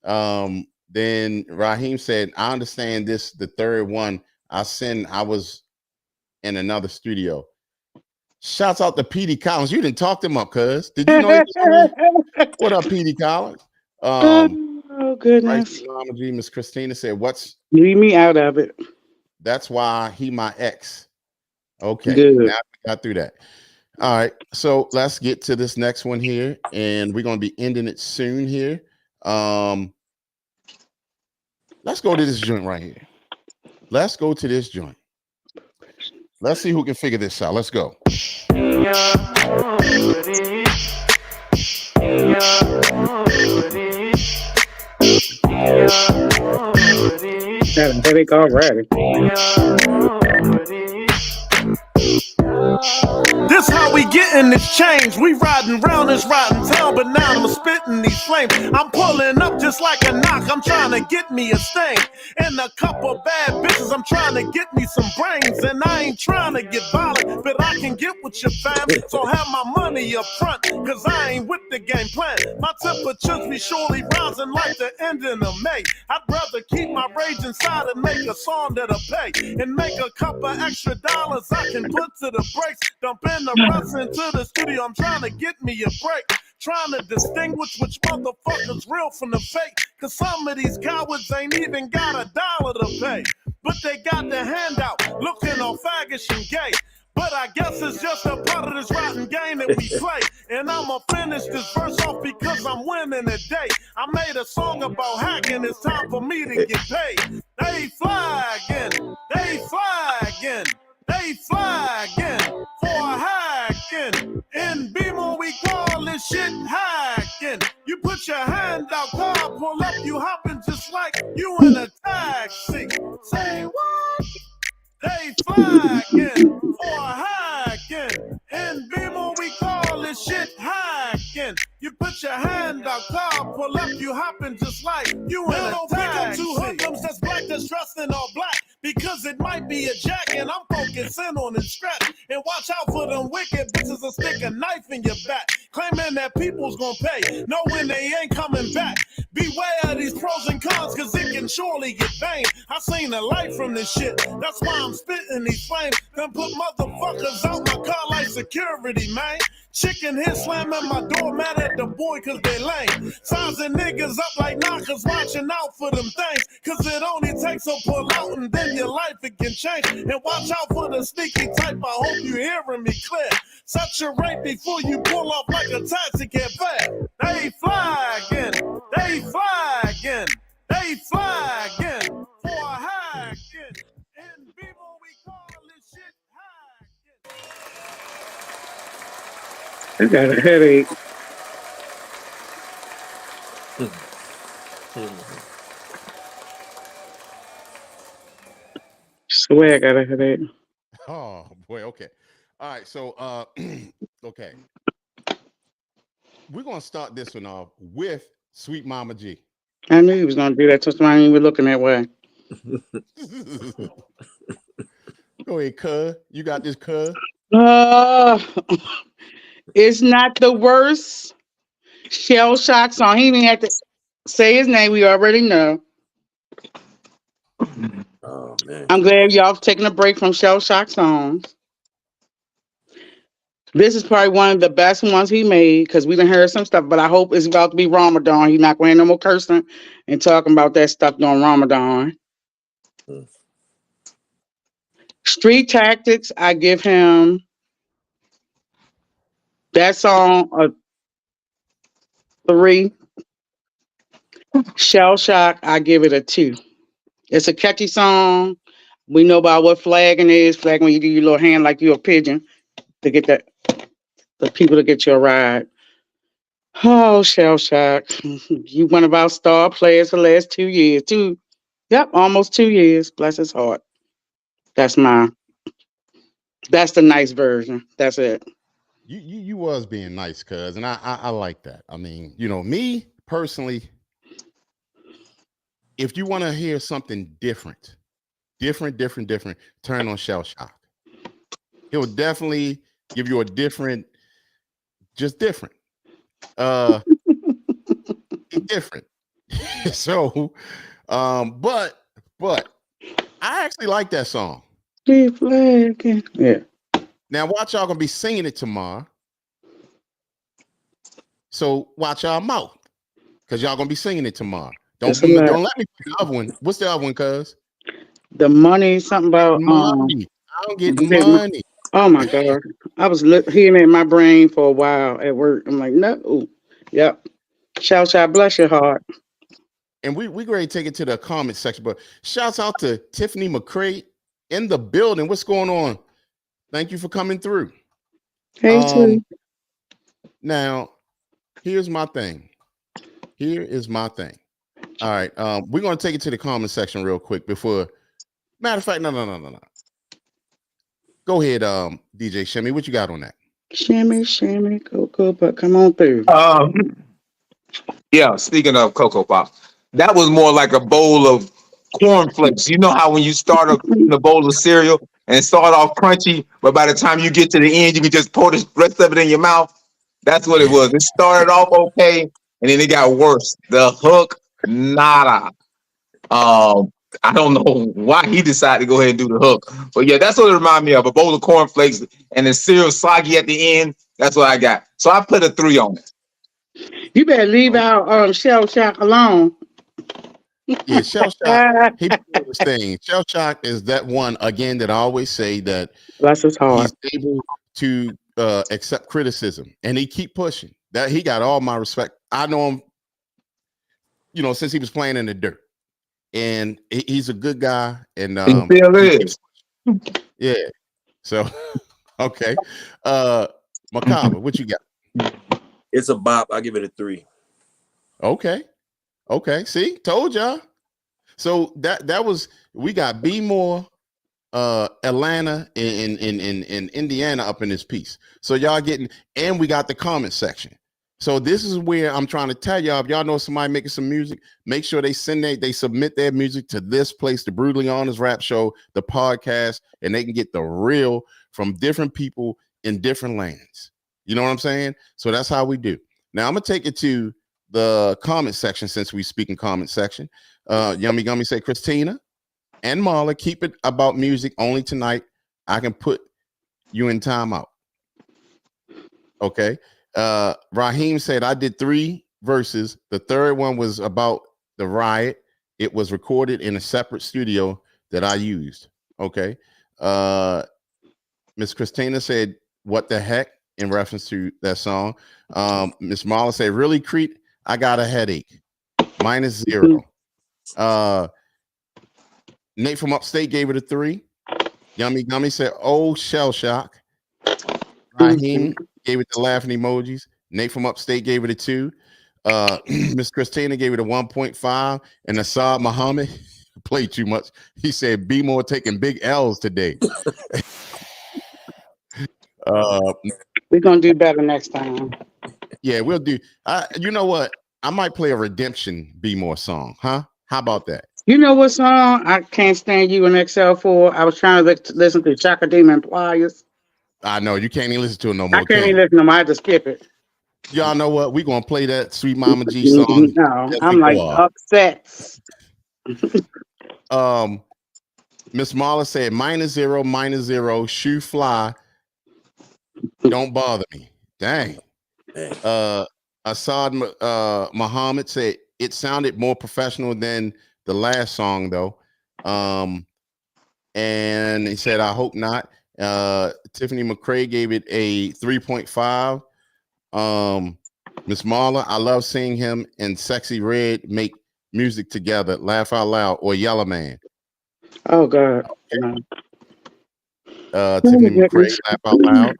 Then Raheem said, "I understand this. The third one I was in another studio." Shouts out to PD Collins. You didn't talk them up, cuz. Did you know? What up, PD Collins? Oh goodness. Right, Mama G. Miss Christina said, "What's leave me out of it?" That's why he my ex. Okay, Good. now we got through that. All right, so let's get to this next one here, and we're gonna be ending it soon here. Let's go to this joint right here. Let's go to this joint. Let's see who can figure this out. Let's go. Got a headache already. This how we getting this change. We riding round this rotten town, but now I'm spitting these flames. I'm pulling up just like a knock. I'm trying to get me a stain and a couple bad bitches. I'm trying to get me some brains, and I ain't trying to get violent, but I can get with your fam. So have my money up front, cause I ain't with the game plan. My temperatures be surely rising like the ending of May. I'd rather keep my rage inside and make a song that'll pay, and make a couple extra dollars I can put to the brakes. Dump in the rust into the studio. I'm trying to get me a break. Trying to distinguish which motherfuckers real from the fake. Cause some of these cowards ain't even got $1 to pay. But they got the handout, looking all faggish and gay. But I guess it's just a part of this rotten game that we play. And I'ma finish this verse off because I'm winning today. I made a song about hacking, it's time for me to get paid. They fly again, they fly again, they fly again for a hacking. In BMO we call this shit hacking. You put your hand out, car pull up, you hopping just like you in a taxi. Say what? They fly again for a hacking. In BMO we call this shit hacking. You put your hand out, car pull up, you hopping just like you in a taxi. Pick up two hoodlums that's black, that's dressed in all black, because it might be a jack, and I'm focusing on the scratch. And watch out for them wicked bitches that stick a knife in your back, claiming that people's gonna pay, knowing they ain't coming back. Beware of these pros and cons, cause it can surely get banged. I seen the light from this shit, that's why I'm spitting these flames. Then put motherfuckers out my car like security, man. Chicken hit slamming my door, mad at the boy cause they lame. Sizing niggas up like knockers, watching out for them things. Cause it only takes a pull out and then your life it can change. And watch out for the sneaky type, I hope you hearing me clear. Set your rate before you pull off like a taxi cab fast. They fly again, they fly again, they fly again for a high again. In people we call this shit high. I got a headache. Swear I got a headache. Oh boy, okay. All right, so okay. We're gonna start this one off with Sweet Mama G. I knew he was gonna do that, so I ain't even looking that way. Go ahead, cuz. You got this, cuz. It's not the worst shell shock song. He didn't have to say his name. We already know. Oh man. I'm glad y'all taking a break from shell shock songs. This is probably one of the best ones he made because we done heard some stuff, but I hope it's about to be Ramadan. He's not going to no more cursing and talking about that stuff during Ramadan. Street Tactics, I give him that song a 3. Shell Shock, I give it a 2. It's a catchy song. We know about what flagging is. Flagging when you do your little hand like you're a pigeon to get the people to get you a ride. Oh, Shell Shock. You one of our star players for the last 2 years. Almost 2 years. Bless his heart. That's the nice version. That's it. You was being nice, cuz, and I like that. I mean, me personally, if you want to hear something different, turn on Shell Shock. He'll definitely give you a different. Different. Different. So, but I actually like that song. Yeah. Now watch, y'all gonna be singing it tomorrow. So watch y'all mouth, because y'all gonna be singing it tomorrow. Don't let me play the other one. What's the other one, cuz? The money, something about money. I don't get money. Oh my God. I was hearing it in my brain for a while at work. I'm like, no. Yep. Shout, bless your heart. And we ready to take it to the comment section, but shouts out to Tiffany McCray in the building. What's going on? Thank you for coming through. Hey, too. Now, here's my thing. All right. We're going to take it to the comment section real quick before. Matter of fact, no. Go ahead, DJ Shimmy. What you got on that? Shimmy, Cocoa Pop. Come on through. Yeah, speaking of Cocoa Pop, that was more like a bowl of cornflakes. You know how when you start a bowl of cereal and start off crunchy, but by the time you get to the end, you can just pour the rest of it in your mouth? That's what it was. It started off okay, and then it got worse. The hook, nada. I don't know why he decided to go ahead and do the hook, but yeah, that's what it reminded me of, a bowl of cornflakes and the cereal soggy at the end. That's what I got. So I put a 3 on it. You better leave our Shell Shock alone. Yeah, Shell Shock. He put this thing. Shell Shock is that one again that I always say that bless his heart. He's able to accept criticism, and he keep pushing. That he got all my respect. I know him, since he was playing in the dirt, and he's a good guy. And he still is. Yeah. So, okay, Macabre, what you got? It's a bop. I give it a 3. Okay. See, told y'all. So that was, we got B More, Atlanta and Indiana up in this piece. So y'all getting, and we got the comment section. So this is where I'm trying to tell y'all, if y'all know somebody making some music, make sure they submit their music to this place, the Brutally Honest Rap Show, the podcast, and they can get the real from different people in different lands. You know what I'm saying? So that's how we do. Now I'm gonna take it to the comment section, since we speak in comment section. Yummy Gummy say, Christina and Marla, keep it about music only tonight. I can put you in timeout. Okay. Raheem said, I did 3 verses. The third one was about the riot. It was recorded in a separate studio that I used. Okay. Miss Christina said, what the heck, in reference to that song. Miss Marla said, really, Creep, I got a headache. -0. Nate from Upstate gave it a 3. Yummy Gummy said, oh, Shell Shock. Raheem gave it the laughing emojis. Nate from Upstate gave it a 2. Miss Christina gave it a 1.5. And Assad Muhammad played too much. He said, be more taking big L's today. We're gonna do better next time. Yeah, we'll do. You know what? I might play a Redemption Be More song, huh? How about that? You know what song I can't stand you in XL4? I was trying to listen to Chaka Demon Pliers. I know you can't even listen to it no more. I can't even listen to them. I had to skip it. Y'all know what? We're gonna play that Sweet Mama G song. No, I'm like upset. Miss Marla said -0, shoe fly. Don't bother me. Dang. Assad Muhammad said it sounded more professional than the last song, though. and he said, I hope not. Tiffany McCrae gave it a 3.5. Miss Marla, I love seeing him and Sexy Red make music together. Laugh Out Loud or Yellow Man. Oh God. Tiffany McCrae, Laugh Out Loud.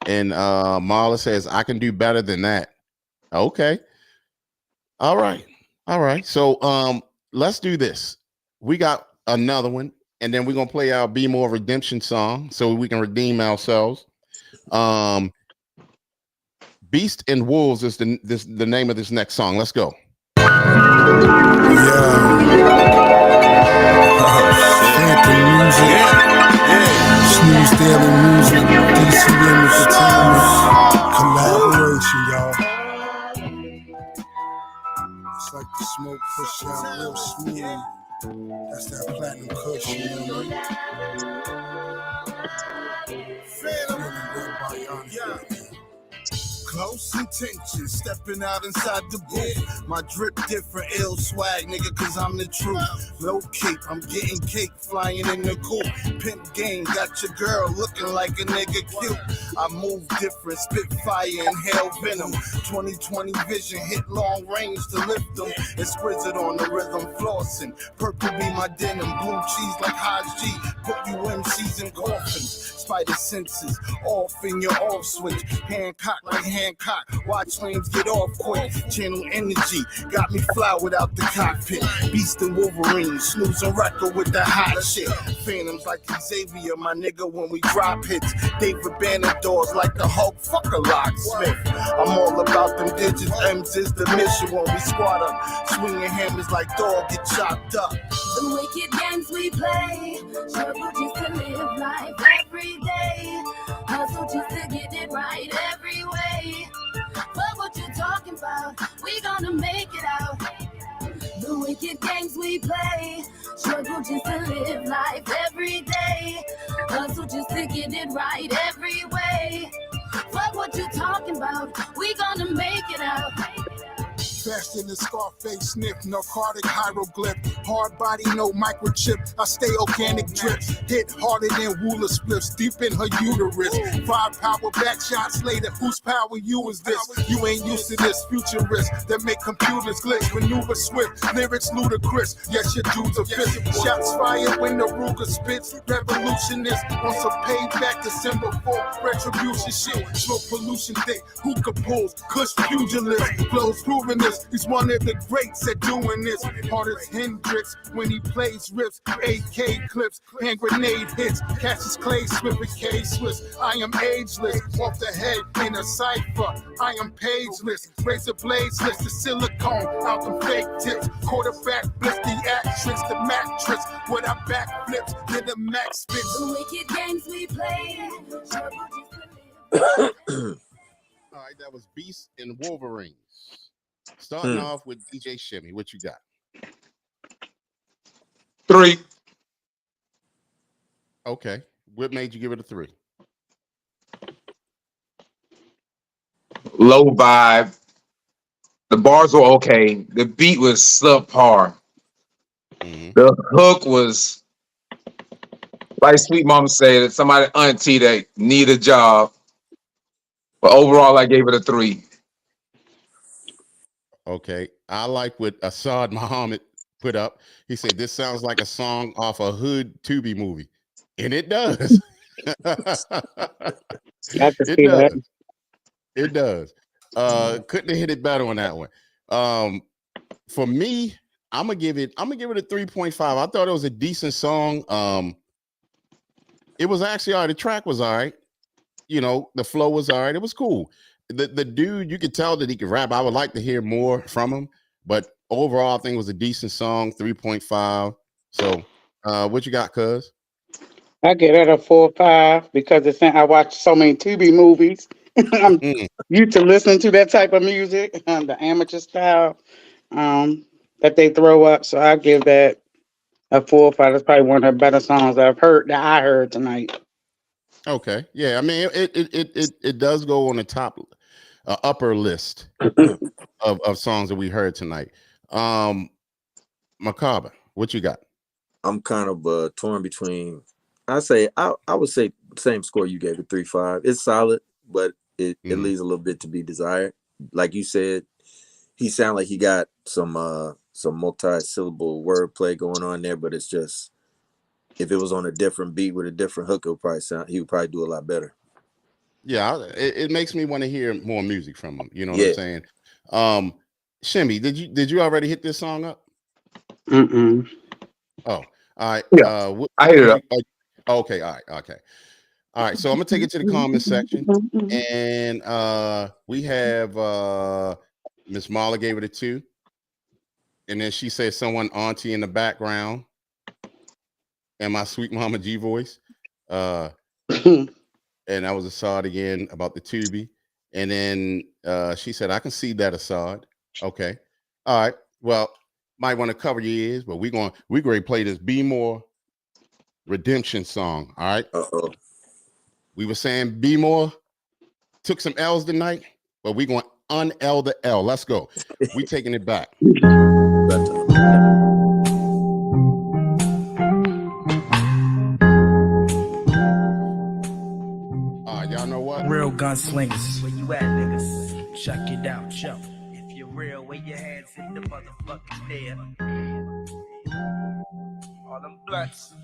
And Marla says, I can do better than that. Okay. All right. So let's do this. We got another one, and then we're gonna play our Be More Redemption song so we can redeem ourselves. Beast and Wolves is the name of this next song. Let's go. Snooze Daily Music, DCM Entertainment, collaboration, y'all. It's like the smoke push out real smooth. That's that platinum kush, you know what I mean? Close intentions, stepping out inside the booth. My drip different, ill swag, nigga, cause I'm the truth. Low cape, I'm getting cake, flying in the coupe. Pimp game, got your girl looking like a nigga cute. I move different, spit fire, inhale venom. 20/20 vision, hit long range to lift them. Exquisite on the rhythm, flossing. Purple be my denim, blue cheese like Haj G. Put you MCs in coffins. Spider senses, off in your off switch. Hancock like Hancock, watch lanes get off quick. Channel energy, got me fly without the cockpit. Beast and Wolverine, snoozing record with the hot shit. Phantoms like Xavier, my nigga, when we drop hits. David Banner doors like the Hulk, fuck a locksmith. I'm all about them digits, M's is the mission when we squat up. Swinging hammers like dog get chopped up. The wicked games we play, struggle just to live life every day. Hustle just to get it right every way. But what you talking about, we gonna make it out. The wicked games we play, struggle just to live life every day. Hustle just to get it right every way. But what you talking about, we gonna make it out. Faster than Scarface sniff, narcotic hieroglyph. Hard body, no microchip. I stay organic drip. Hit harder than Wooler spliffs, deep in her uterus. 5 power back shots later. Whose power you is this? You ain't used to this futurist that make computers glitch. Maneuver swift, lyrics ludicrous. Yes, your dudes are physical. Shots fired when the Ruger spits. Revolutionist on some payback December 4th. Retribution shit. Slow pollution thick. Hookah pulls. Kush pugilist. Flows proving this. He's one of the greats at doing this. Hard as Hendrix when he plays rips. AK clips, hand grenade hits. Cassius Clay, Swift and K Swiss. I am ageless. Off the head in a cipher. I am pageless. Razor blades, list the silicone. Out the fake tips. Quarterback, blitz the actress, the mattress. With our back flips, to the max spits. The wicked games we play. All right, that was Beast and Wolverines. Starting off with DJ Shimmy, what you got? 3. Okay, what made you give it a 3? Low vibe. The bars were okay. The beat was subpar. The hook was, like Sweet Mama said, somebody auntie that need a job. But overall, I gave it a 3. Okay, I like what Assad Muhammad put up. He said, this sounds like a song off a Hood Tubi movie. And it does. It does. Couldn't have hit it better on that one. For me, I'm gonna give it a 3.5. I thought it was a decent song. It was actually all right. The track was all right. You know, the flow was all right. It was cool. The dude, you could tell that he could rap. I would like to hear more from him, but overall, I think it was a decent song. 3.5. So, what you got, cuz? I get it a 4 or 5 because I watch so many TV movies. I'm used to listening to that type of music, the amateur style that they throw up. So I give that a 4 or 5. That's probably one of the better songs that I heard tonight. Okay, yeah. I mean, it does go on the top, upper list of songs that we heard tonight. Macabre, what you got? I'm kind of torn between. I would say same score you gave it, 3.5. It's solid, but it leaves a little bit to be desired. Like you said, he sounded like he got some multi-syllable wordplay going on there, but it's just if it was on a different beat with a different hook, he would probably do a lot better. Yeah, it makes me want to hear more music from him. You know what Yeah. I'm saying? Shimmy, did you already hit this song up? Mm-mm. Oh, all right. Yeah, I hit it up. Okay, all right, okay. All right, so I'm gonna take it to the comments section, and we have Miss Marla gave it a 2, and then she said someone auntie in the background, and my sweet mama G voice, and that was Assad again about the Tubi, and then she said I can see that Assad. Okay, all right. Well, might want to cover your ears, but we're going to play this Be More Redemption song. All right. Uh-oh. We were saying Be More took some L's tonight, but we're going to un-L the L. Let's go. We taking it back. Y'all know what? Real gunslingers. Where you at, niggas? Check it out, yo. If you're real, wave your hands in the motherfucking air. All them blunts.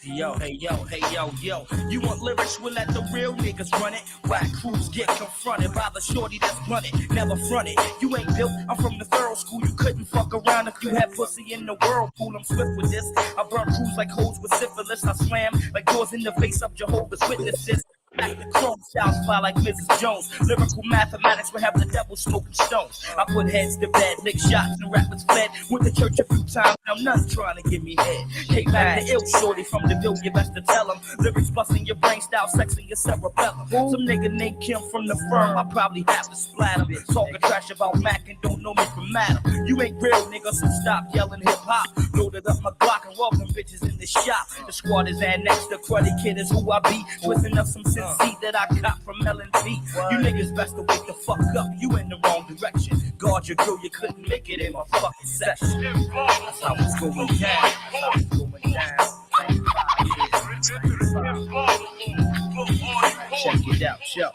Yo, hey, yo, hey, yo, yo. You want lyrics? We'll let the real niggas run it. Whack crews get confronted by the shorty that's blunted. Never fronted. You ain't built. I'm from the thorough school. You couldn't fuck around if you had pussy in the whirlpool. I'm swift with this. I burn crews like hoes with syphilis. I slam like doors in the face of Jehovah's Witnesses. Like the chrome styles fly like Mrs. Jones. Lyrical mathematics will have the devil smoking stones. I put heads to bed, lick shots, and rappers fled. Went to church a few times, now none trying to give me head. Came back the ill shorty from the bill, you best to tell them. Lyrics busting your brain style, sexing your cerebellum. Some nigga named Kim from the firm, I probably have to splat him. Talking trash about Mac and don't know me from Madam. You ain't real, nigga, so stop yelling hip hop. Loaded up my Glock and welcome bitches in the shop. The squad is annexed, the cruddy kid is who I be. Twisting up some sense that I got from LNT. You niggas best to wake the fuck up. You in the wrong direction. Guard your girl, you couldn't make it in my fucking section. That's how it's going down. That's how it's going down. Check it out, yo.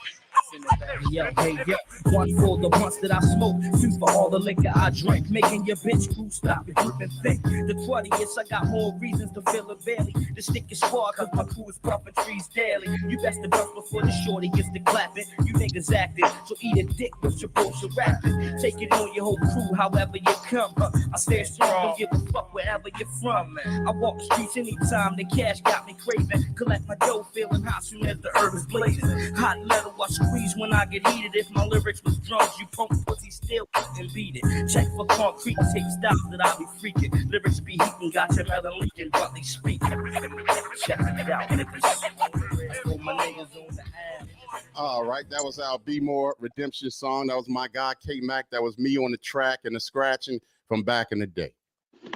Yo, hey, yo, one for the ones that I smoke, two for all the liquor I drink, making your bitch crew stop and grip and think. The 20th, I got more reasons to feel a belly. The stick is squad, cause my crew is pumping trees daily. You best to bust before the shorty gets to clapping. You niggas acting, so eat a dick with your bullshit rapping. Take it on your whole crew, however you come. I stay strong, don't give a fuck wherever you're from. I walk the streets anytime, the cash got me craving. Collect my dough, feeling hot soon as the herb is blazing. Hot metal, I squeeze when I get heated. If my lyrics was drums, you punk pussy still and beat it. Check for concrete, take styles that I be freaking. Lyrics be heating, got your melon leaking, but they speaking. Check it out, niggas. My niggas on the ass. All right, that was our Be More Redemption song. That was my guy K-Mac. That was me on the track and the scratching from back in the day.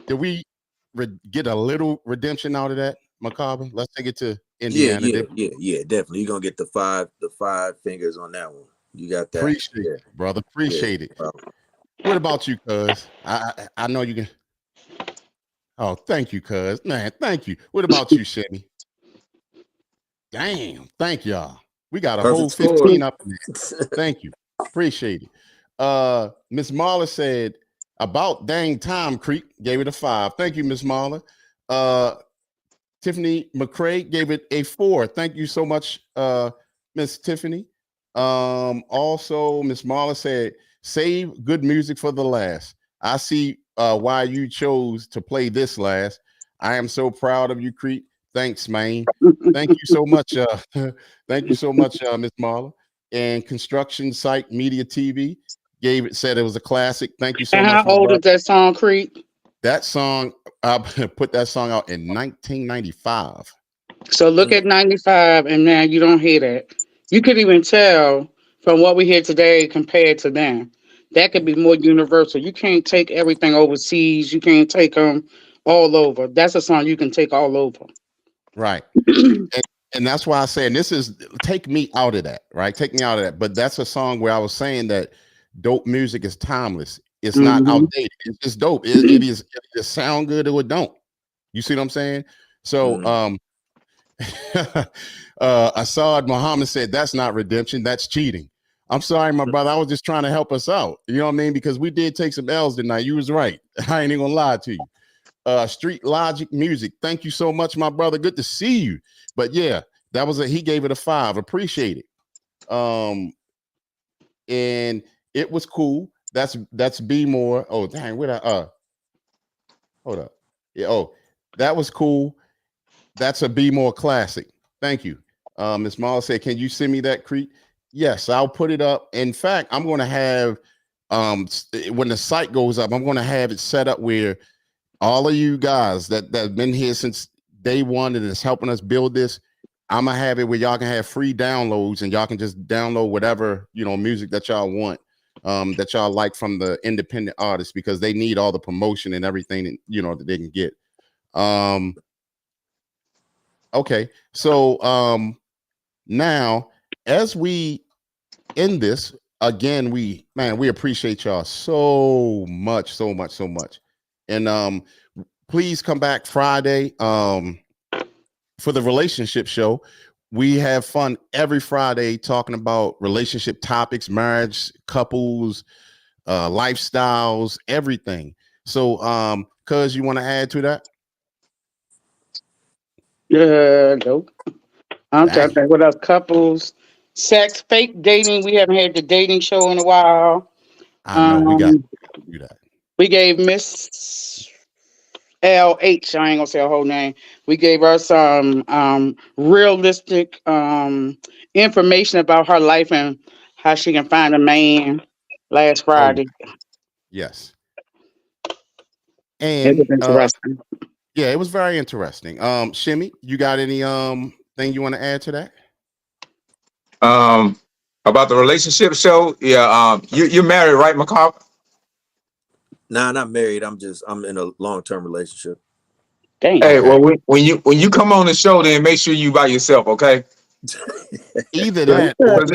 Did we get a little redemption out of that, Macabre? Let's take it to Indiana. Yeah, definitely. You're gonna get the five fingers on that one. You got that. Appreciate it, brother. Appreciate it. What about you, cuz? I know you can. Oh, thank you, cuz. Man, thank you. What about you, Shimmy? Damn, thank y'all. We got a whole 15 up in there. Thank you. Appreciate it. Miss Marla said about dang time creep, gave it a 5. Thank you, Miss Marla. Tiffany McCrae gave it a 4. Thank you so much, Miss Tiffany. Also, Miss Marla said, save good music for the last. I see why you chose to play this last. I am so proud of you, Creep. Thanks, man. Thank you so much. Thank you so much, Miss Marla. And Construction Site Media TV said it was a classic. Thank you so much. How old is that song, Creep? That song, I put that song out in 1995. So look at 95, and now you don't hear that. You could even tell from what we hear today compared to then. That could be more universal. You can't take everything overseas. You can't take them all over. That's a song you can take all over. Right. and that's why I say, and this is, take me out of that, right? Take me out of that. But that's a song where I was saying that dope music is timeless. It's not outdated. It's just dope. It is sound good or it don't. You see what I'm saying? So Assad Muhammad said that's not redemption, that's cheating. I'm sorry, my brother. I was just trying to help us out. You know what I mean? Because we did take some L's tonight. You was right. I ain't even gonna lie to you. Street Logic Music. Thank you so much, my brother. Good to see you. But yeah, that was he gave it a 5. Appreciate it. And it was cool. That's B more. Oh, dang, where hold up. Yeah, oh, that was cool. That's a B more classic. Thank you. Miss Mala said, can you send me that, Creek? Yes, I'll put it up. In fact, I'm going to have when the site goes up, I'm going to have it set up where all of you guys that have been here since day one and is helping us build this, I'm gonna have it where y'all can have free downloads and y'all can just download whatever music that y'all want, that y'all like from the independent artists, because they need all the promotion and everything that they can get. Okay, so now as we end this again, we appreciate y'all so much, and please come back Friday for the relationship show. We have fun every Friday talking about relationship topics, marriage, couples, lifestyles, everything. So cuz you want to add to that? Nope. I'm trying to think what else. Couples, sex, fake dating. We haven't had the dating show in a while. I know we got to do that. We gave Miss LH, I ain't gonna say her whole name. We gave her some realistic information about her life and how she can find a man last Friday. Yes. And it was interesting. Yeah, it was very interesting. Shimmy, you got any thing you want to add to that? About the relationship show? Yeah, you're married, right, McCall? Nah, not married. I'm in a long-term relationship. Dang. Hey, well, when you come on the show, then make sure you by yourself, okay? Either that or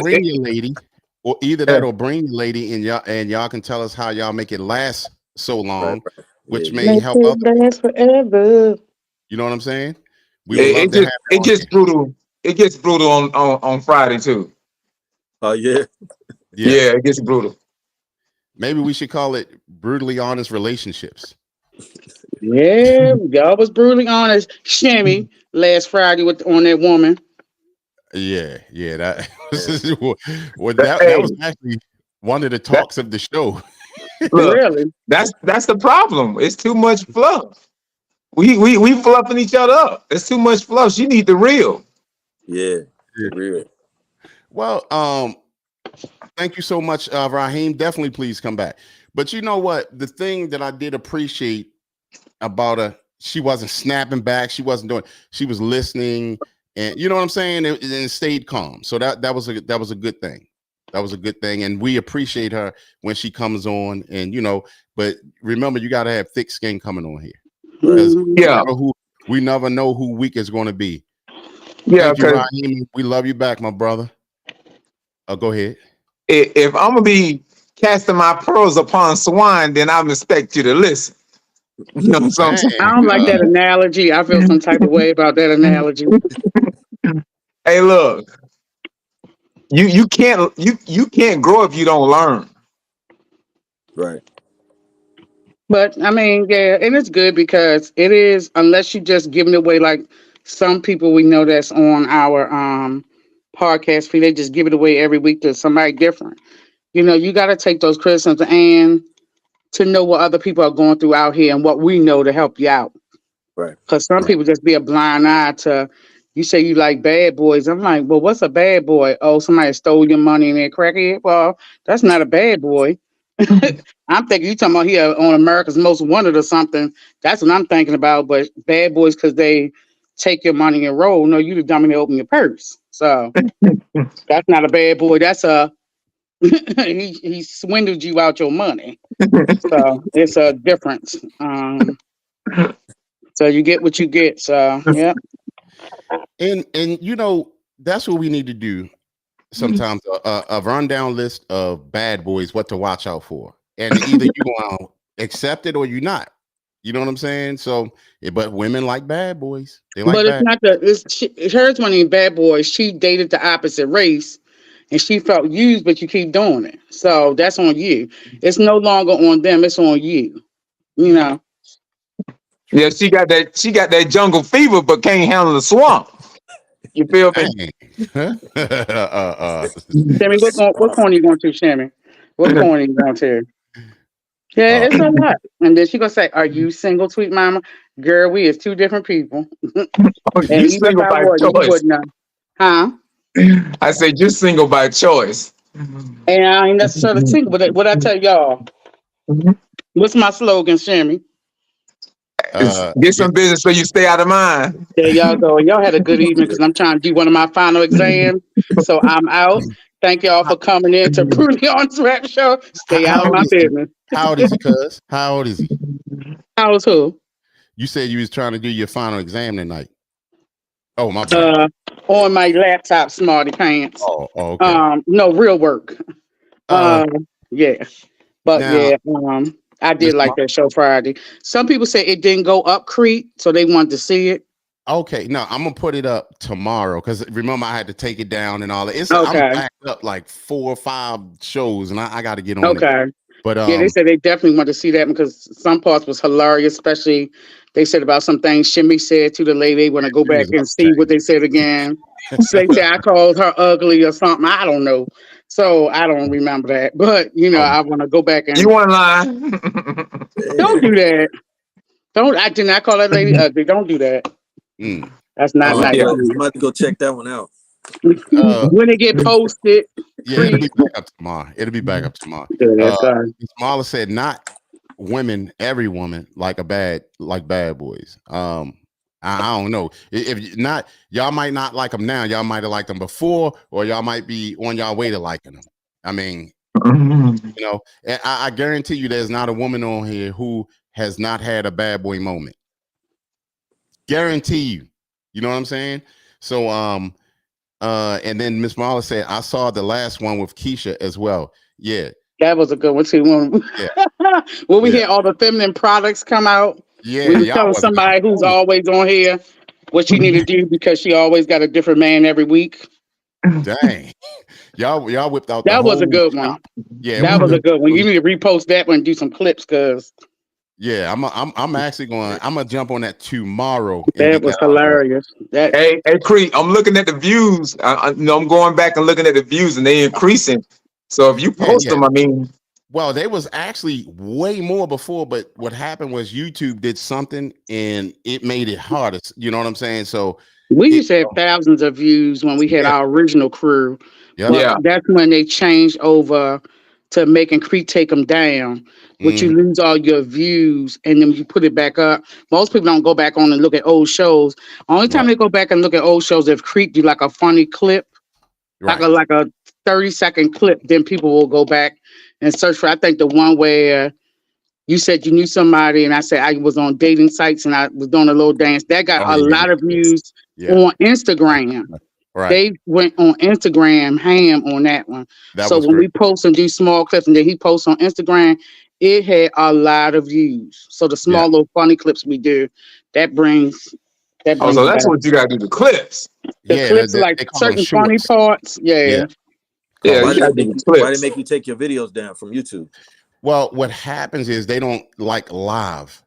bring your lady, and y'all can tell us how y'all make it last so long, which may help it last forever. You know what I'm saying? We would love to have it gets brutal. It gets brutal on Friday too. Oh yeah. Yeah, it gets brutal. Maybe we should call it brutally honest relationships. Yeah, y'all was brutally honest, Shimmy, last Friday on that woman. Yeah, that that was actually one of the talks of the show. Look, really? That's the problem. It's too much fluff. We fluffing each other up. It's too much fluff. She need the real. Yeah, the real. Well, thank you so much, Raheem. Definitely please come back. But you know what? The thing that I did appreciate about her, she wasn't snapping back. She wasn't doing. She was listening, and you know what I'm saying. And stayed calm. So that was a good thing. That was a good thing, and we appreciate her when she comes on. And but remember, you got to have thick skin coming on here. Because we never know who weak is going to be. Yeah, thank you, Raheem. We love you back, my brother. Go ahead. If I'm gonna be casting my pearls upon swine, then I expect you to listen. You know what I'm saying? I don't like that analogy. I feel some type of way about that analogy. Hey, look, you can't grow if you don't learn. Right. But I mean, yeah, and it's good because it is, unless you just giving it away like some people we know that's on our podcast feed, they just give it away every week to somebody different. You got to take those criticisms and to know what other people are going through out here and what we know to help you out. Right. Because some people just be a blind eye to, you say you like bad boys. I'm like, well, what's a bad boy? Oh, somebody stole your money and they're crackhead. Well, that's not a bad boy. I'm thinking you talking about here on America's Most Wanted or something. That's what I'm thinking about. But bad boys because they take your money and roll. No, you the dummy to open your purse. So that's not a bad boy. That's a he swindled you out your money. So it's a difference. So you get what you get. So yeah. And that's what we need to do sometimes, a rundown list of bad boys, what to watch out for. And either you accept it or you're not. You know what I'm saying? So, but women like bad boys. They like But it's bad. not hers one of these bad boys. She dated the opposite race and she felt used, but you keep doing it. So that's on you. It's no longer on them, it's on you. You know. Yeah, she got that jungle fever, but can't handle the swamp. You feel me? Sammy, what corner you going to, Sammy? What corner you going to? Yeah, it's a lot. And then she gonna say, "Are you single, sweet mama?" Girl, we is two different people. Oh, And you even if single I by wasn't, you choice. wouldn't know. Huh? I say you're single by choice. And I ain't necessarily single, but what I tell y'all, what's my slogan, Sammy? Get some business so you stay out of mine. There y'all go. Y'all had a good evening because I'm trying to do one of my final exams. So I'm out. Thank y'all for coming in to Brutally Honest Rap Show. Stay out How of old my is he? business. How old is he, cuz? How old is he? How was who? You said you was trying to do your final exam tonight. Oh, my bad. On my laptop, smarty pants. Oh, okay. No real work. Yeah. But Now, yeah, I did like that show Friday. Some people say it didn't go up Creek, so they wanted to see it. Okay, no, I'm gonna put it up tomorrow because remember I had to take it down and all that. I'm Okay. backed up like 4 or 5 shows, and I got to get on it. Okay. But Yeah, they said they definitely want to see that because some parts was hilarious, especially they said about some things Shimmy said to the lady. They want to go back and see what they said again. So they said I called her ugly or something. I don't know. So I don't remember that. But I want to go back and You want to lie? don't do that. I did not call that lady ugly. Don't do that. That's not nice. I'm about to go check that one out. When it get posted. Yeah, it'll be back up tomorrow. It'll be back up tomorrow. Smala said not women, every woman like bad boys. I don't know. If not, y'all might not like them now. Y'all might have liked them before, or y'all might be on y'all way to liking them. I mean, and I guarantee you there's not a woman on here who has not had a bad boy moment. Guarantee you. You know what I'm saying? So and then Miss Marla said, I saw the last one with Keisha as well. Yeah. That was a good one too. When we hear all the feminine products come out, we were telling somebody who's always on here what she need to do because she always got a different man every week. Dang. Y'all whipped out that the was whole a good one. shop. Yeah, that was a good one. You need to repost that one and do some clips because I'm actually I'm gonna jump on that tomorrow. That was hilarious. Hey, Creek, I'm looking at the views. I'm going back and looking at the views, and they're increasing. So if you post them, I mean, well, they was actually way more before, but what happened was YouTube did something and it made it harder. You know what I'm saying? So we used to have thousands of views when we had our original crew. But that's when they changed over to making Creek take them down, which you lose all your views and then you put it back up. Most people don't go back on and look at old shows. Only time they go back and look at old shows if Creek do like a funny clip, like a 30-second clip, then people will go back and search for. I think the one where you said you knew somebody and I said I was on dating sites and I was doing a little dance. That got a lot of views on Instagram. They went on Instagram ham on that one. So when we post and do small clips and then he posts on Instagram, it had a lot of views. So the small little funny clips we do, that brings so that's what you got to do, the clips. The clips are like certain funny parts. Why they make you take your videos down from YouTube? Well, what happens is they don't like live.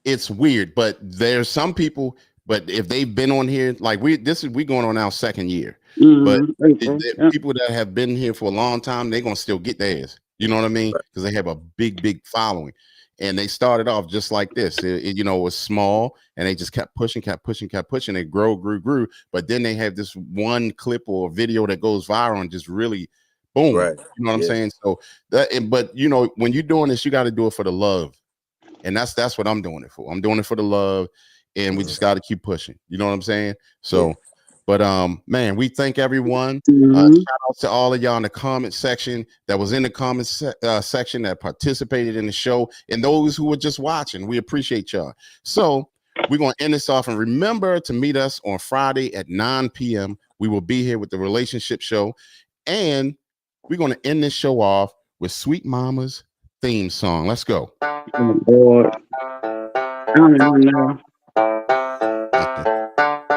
It's weird, but there's some people. But if they've been on here, like we going on our second year. But people that have been here for a long time, they're gonna still get theirs. You know what I mean? Because they have a big following, and they started off just like this. It was small, and they just kept pushing. They grew. But then they have this one clip or video that goes viral and just really boom. You know what I'm saying? So but when you're doing this, you got to do it for the love, and that's what I'm doing it for. I'm doing it for the love. And we just got to keep pushing. You know what I'm saying? So, but man, we thank everyone. Shout out to all of y'all in the comment section that was in the comment section that participated in the show, and those who were just watching. We appreciate y'all. So we're gonna end this off, and remember to meet us on Friday at 9 p.m. We will be here with the relationship show, and we're gonna end this show off with Sweet Mama's theme song. Let's go. Oh, Lord. I don't even know.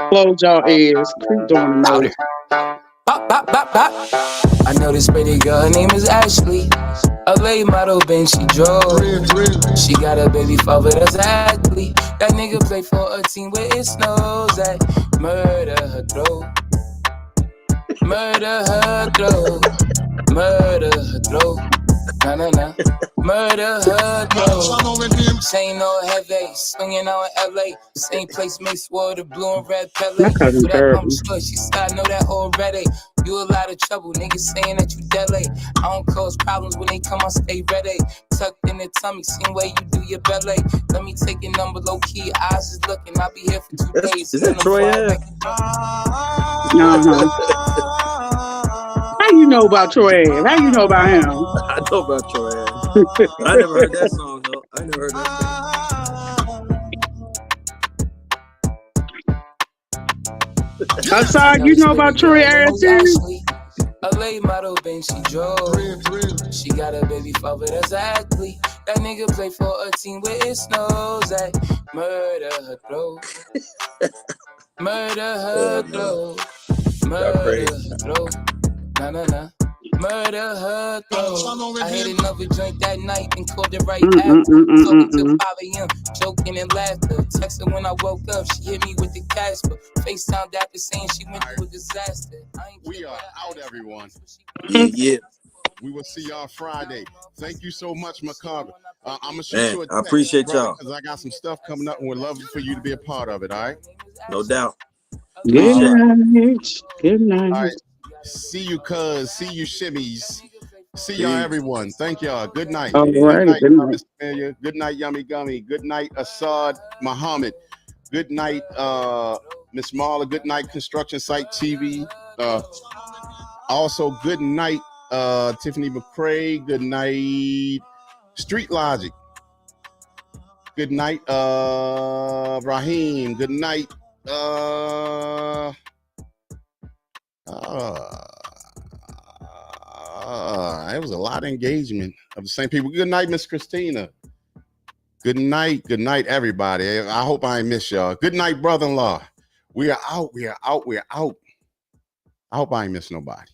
Close your ears. Keep doing the most. Bop, bop, bop, bop. I know this pretty girl, her name is Ashley. A late model, Benz she drove. She got a baby father that's an athlete. That nigga play for a team where it snows at. Murder her throat. Murder her throat. Murder her throat. Nah, nah, nah. Murder her throat. Chain on heavy, swinging on LA. Same place, mixed water, blue and red Pele. My cousin That heard I'm me. sure she said I know that already. You a lot of trouble, niggas saying that you delay. I don't cause problems when they come, I stay ready. Tucked in the tummy, same way you do your belly. Let me take your number low key, eyes is looking. I'll be here for 2 days. Is that Troy Ave? How you know about Troy Ave? How you know about him? I know about Troy Ave. I never heard that song though. I never heard that song. Outside, you know about Troy Ave too? A late model, Benz she drove. She got a baby father that's an athlete. That nigga play for a team where it snows at. Murder her throat. Murder her throat. Murder her throat. Nah, nah, nah. Murder her throat. I hit another joint that night and called it right after. Talking till 5 a.m. Joking and laughter. Texting when I woke up. She hit me with the Casper. FaceTime after saying she went through a disaster. We are out, everyone. Yeah. We will see y'all Friday. Thank you so much, McCarver. I'm gonna shoot Man, you a text, I appreciate y'all. because I got some stuff coming up and would love for you to be a part of it. All right. No doubt. Good night. Good night. All right. See you, cuz. See you, shimmies. See y'all, everyone. Thank y'all. Good night. All right. Good night. Miss Amelia. Good night, Yummy Gummy. Good night, Assad Muhammad. Good night, Miss Marla. Good night, Construction Site TV. Also, good night, Tiffany McCrae. Good night, Street Logic. Good night, Raheem. Good night, it was a lot of engagement of the same people. Good night, Miss Christina. Good night, everybody. I hope I ain't miss y'all. Good night, brother-in-law. We are out. I hope I ain't miss nobody.